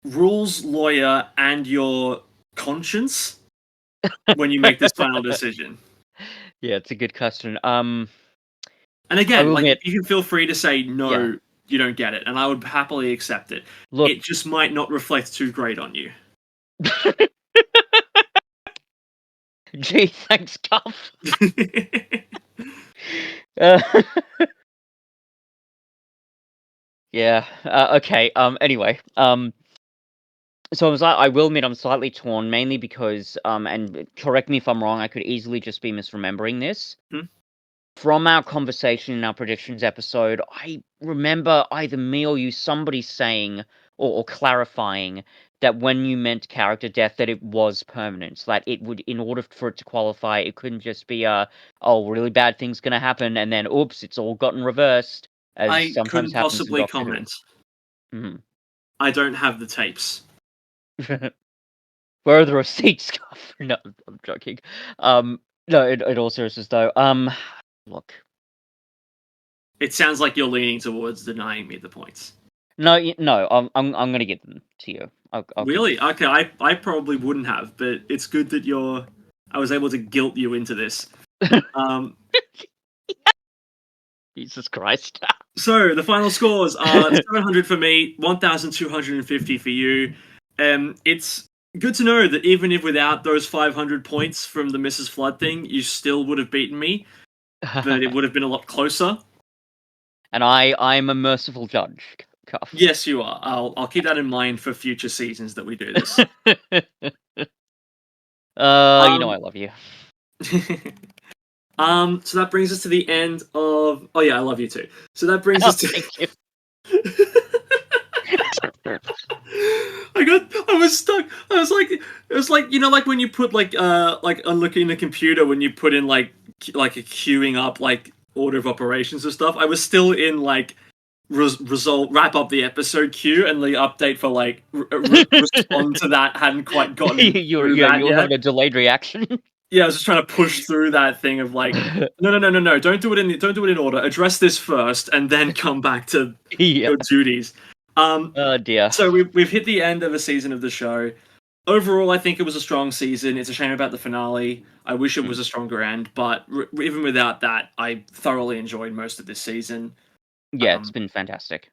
rules lawyer and your conscience when you make this final decision? Yeah, it's a good question. And I again, will like, admit, you can feel free to say yeah. no, you don't get it, and I would happily accept it. Look, It just might not reflect too great on you. gee, thanks, Cuff. Uh, yeah. Okay. Anyway. So I will admit I'm slightly torn, mainly because and correct me if I'm wrong. I could easily just be misremembering this. Hmm? From our conversation in our predictions episode, I remember either me or you, somebody saying or clarifying that when you meant character death, that it was permanent. So that it would, in order for it to qualify, it couldn't just be oh, really bad thing's gonna happen, and then oops, it's all gotten reversed, as I sometimes couldn't happens in possibly Doctor Who. comment. Mhm. I don't have the tapes. Where are the receipts, Scuff? No, I'm joking. No, in all seriousness though, look. It sounds like you're leaning towards denying me the points. No, no, I'm gonna give them to you. I'll give them Really? to Okay, I probably wouldn't have, but it's good that I was able to guilt you into this. you. Um, Jesus Christ. so the final scores are 700 for me, 1,250 for you. It's good to know that even if without those 500 points from the Mrs. Flood thing, you still would have beaten me, but it would have been a lot closer. And I'm a merciful judge, Cuff. Yes, you are. I'll keep that in mind for future seasons that we do this. You know I Um, love you. so that brings us to the end of. Oh yeah, I love you too. So that brings Oh, us to. thank you. I was stuck. I was like, it was like, like when you put like on looking in a computer when you put in like a queuing up like order of operations and stuff. I was still in like result wrap up the episode queue, and the update for like respond to that hadn't quite gotten through that You're yet. having a delayed reaction. Yeah, I was just trying to push through that thing of like, no, don't do it in order. Address this first, and then come back to Yeah. your duties. Oh dear. So we've hit the end of a season of the show. Overall, I think it was a strong season. It's a shame about the finale. I wish it was Mm. a stronger end, but even without that, I thoroughly enjoyed most of this season. Yeah, it's Um, been fantastic.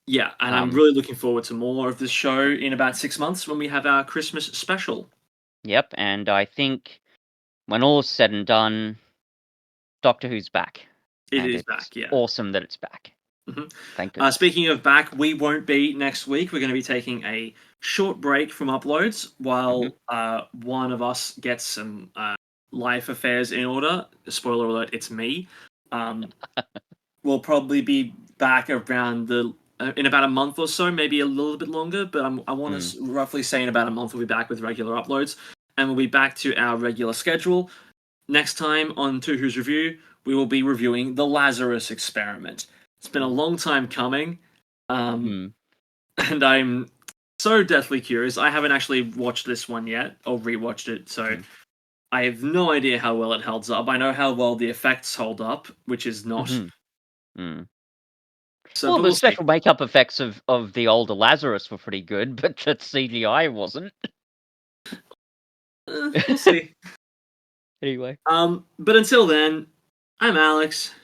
yeah, and I'm Um, really looking forward to more of this show in about 6 months when we have our Christmas special. yep, and I think when all is said and done, Doctor Who's back. It And is it's back, yeah. awesome that it's back. Mhm. Thank goodness. Speaking of back, we won't be next week. We're going to be taking a short break from uploads Mhm. while one of us gets some life affairs in order. Spoiler alert, it's me. Um, we'll probably be back around the in about a month or so, maybe a little bit longer, but I want Mm. to roughly say in about a month we'll be back with regular uploads, and we'll be back to our regular schedule. Next time on Two Who's Review, we will be reviewing the Lazarus Experiment. It's been a long time coming, Mm. and I'm so deathly curious. I haven't actually watched this one yet, or rewatched it, so Mm. I have no idea how well it holds up. I know how well the effects hold up, which is not. Mhm. Mm. So, Well, but the we'll see. special makeup effects of the older Lazarus were pretty good, but the CGI wasn't. We'll see. Anyway, But until then, I'm Alex,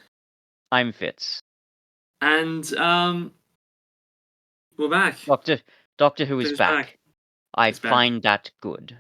I'm Fitz. and we're back. Doctor Who is Who's back? back. I It's back. find that good.